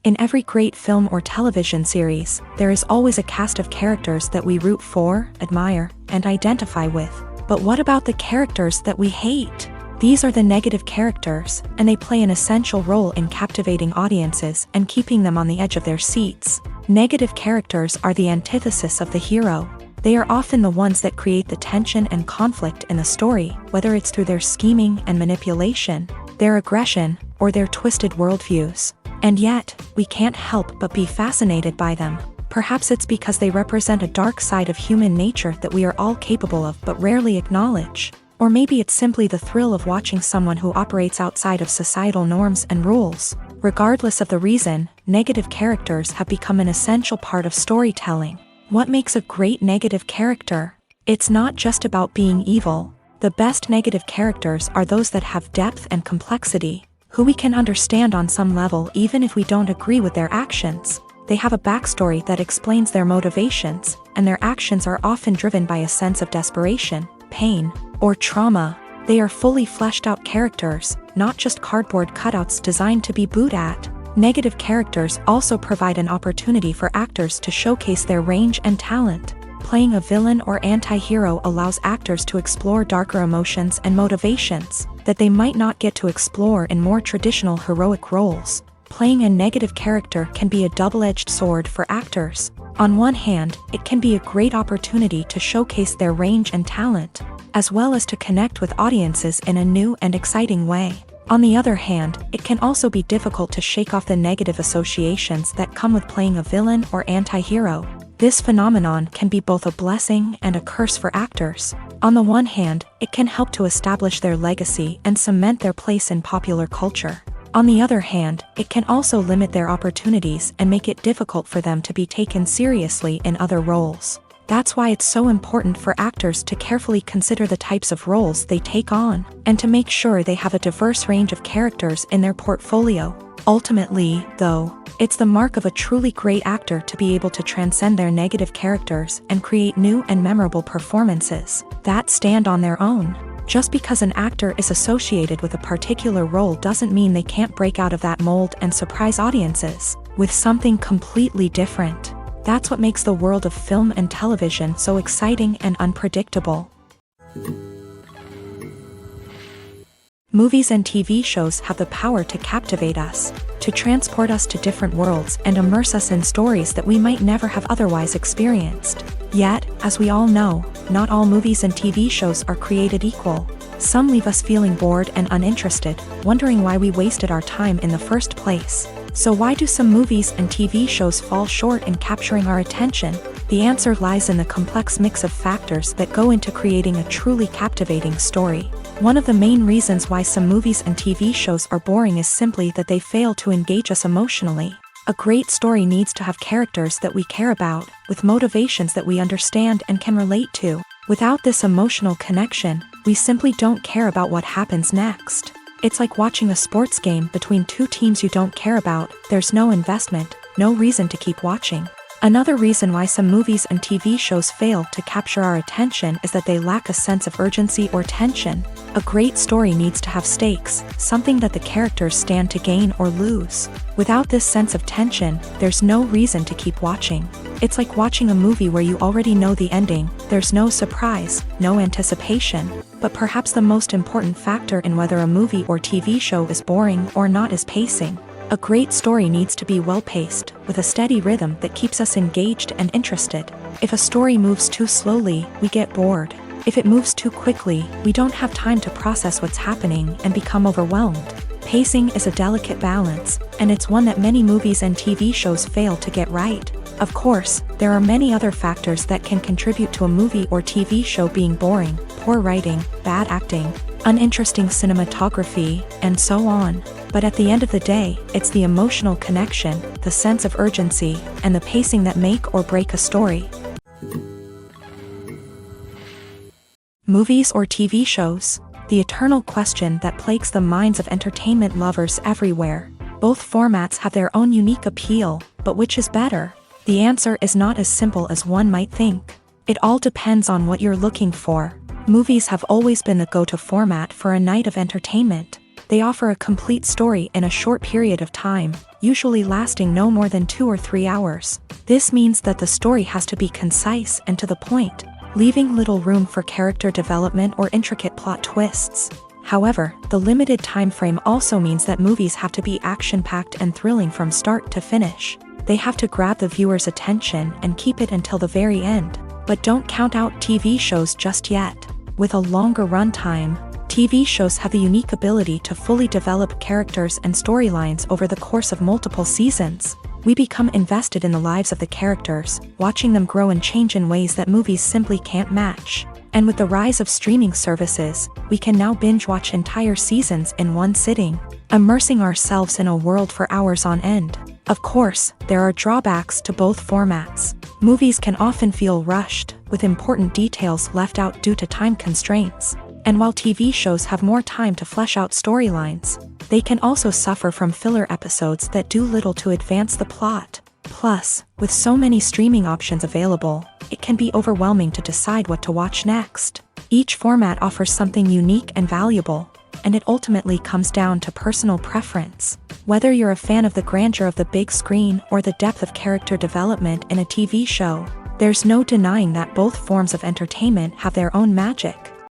In every great film or television series, there is always a cast of characters that we root for, admire, and identify with. But what about the characters that we hate? These are the negative characters, and they play an essential role in captivating audiences and keeping them on the edge of their seats. Negative characters are the antithesis of the hero. They are often the ones that create the tension and conflict in the story, whether it's through their scheming and manipulation, their aggression, or their twisted worldviews. And yet, we can't help but be fascinated by them. Perhaps it's because they represent a dark side of human nature that we are all capable of but rarely acknowledge. Or maybe it's simply the thrill of watching someone who operates outside of societal norms and rules. Regardless of the reason, negative characters have become an essential part of storytelling. What makes a great negative character? It's not just about being evil. The best negative characters are those that have depth and complexity, who we can understand on some level even if we don't agree with their actions. They have a backstory that explains their motivations, and their actions are often driven by a sense of desperation, pain, or trauma. They are fully fleshed out characters, not just cardboard cutouts designed to be booed at. Negative characters also provide an opportunity for actors to showcase their range and talent. Playing a villain or anti-hero allows actors to explore darker emotions and motivations that they might not get to explore in more traditional heroic roles. Playing a negative character can be a double-edged sword for actors. On one hand, it can be a great opportunity to showcase their range and talent, as well as to connect with audiences in a new and exciting way. On the other hand, it can also be difficult to shake off the negative associations that come with playing a villain or anti-hero. This phenomenon can be both a blessing and a curse for actors. On the one hand, it can help to establish their legacy and cement their place in popular culture. On the other hand, it can also limit their opportunities and make it difficult for them to be taken seriously in other roles. That's why it's so important for actors to carefully consider the types of roles they take on, and to make sure they have a diverse range of characters in their portfolio. Ultimately, though, it's the mark of a truly great actor to be able to transcend their negative characters and create new and memorable performances that stand on their own. Just because an actor is associated with a particular role doesn't mean they can't break out of that mold and surprise audiences with something completely different. That's what makes the world of film and television so exciting and unpredictable. Movies and TV shows have the power to captivate us, to transport us to different worlds and immerse us in stories that we might never have otherwise experienced. Yet, as we all know, not all movies and TV shows are created equal. Some leave us feeling bored and uninterested, wondering why we wasted our time in the first place. So why do some movies and TV shows fall short in capturing our attention? The answer lies in the complex mix of factors that go into creating a truly captivating story. One of the main reasons why some movies and TV shows are boring is simply that they fail to engage us emotionally. A great story needs to have characters that we care about, with motivations that we understand and can relate to. Without this emotional connection, we simply don't care about what happens next. It's like watching a sports game between two teams you don't care about. There's no investment, no reason to keep watching. Another reason why some movies and TV shows fail to capture our attention is that they lack a sense of urgency or tension. A great story needs to have stakes, something that the characters stand to gain or lose. Without this sense of tension, there's no reason to keep watching. It's like watching a movie where you already know the ending. There's no surprise, no anticipation. But perhaps the most important factor in whether a movie or TV show is boring or not is pacing. A great story needs to be well-paced, with a steady rhythm that keeps us engaged and interested. If a story moves too slowly, we get bored. If it moves too quickly, we don't have time to process what's happening and become overwhelmed. Pacing is a delicate balance, and it's one that many movies and TV shows fail to get right. Of course, there are many other factors that can contribute to a movie or TV show being boring: poor writing, bad acting, uninteresting cinematography, and so on. But at the end of the day, it's the emotional connection, the sense of urgency, and the pacing that make or break a story. Movies or TV shows? The eternal question that plagues the minds of entertainment lovers everywhere. Both formats have their own unique appeal, but which is better? The answer is not as simple as one might think. It all depends on what you're looking for. Movies have always been the go-to format for a night of entertainment. They offer a complete story in a short period of time, usually lasting no more than 2 or 3 hours. This means that the story has to be concise and to the point, leaving little room for character development or intricate plot twists. However, the limited time frame also means that movies have to be action-packed and thrilling from start to finish. They have to grab the viewer's attention and keep it until the very end. But don't count out TV shows just yet. With a longer runtime, TV shows have the unique ability to fully develop characters and storylines over the course of multiple seasons. We become invested in the lives of the characters, watching them grow and change in ways that movies simply can't match. And with the rise of streaming services, we can now binge-watch entire seasons in one sitting, immersing ourselves in a world for hours on end. Of course, there are drawbacks to both formats. Movies can often feel rushed, with important details left out due to time constraints. And while TV shows have more time to flesh out storylines, they can also suffer from filler episodes that do little to advance the plot. Plus, with so many streaming options available, it can be overwhelming to decide what to watch next. Each format offers something unique and valuable, and it ultimately comes down to personal preference. Whether you're a fan of the grandeur of the big screen or the depth of character development in a TV show, there's no denying that both forms of entertainment have their own magic.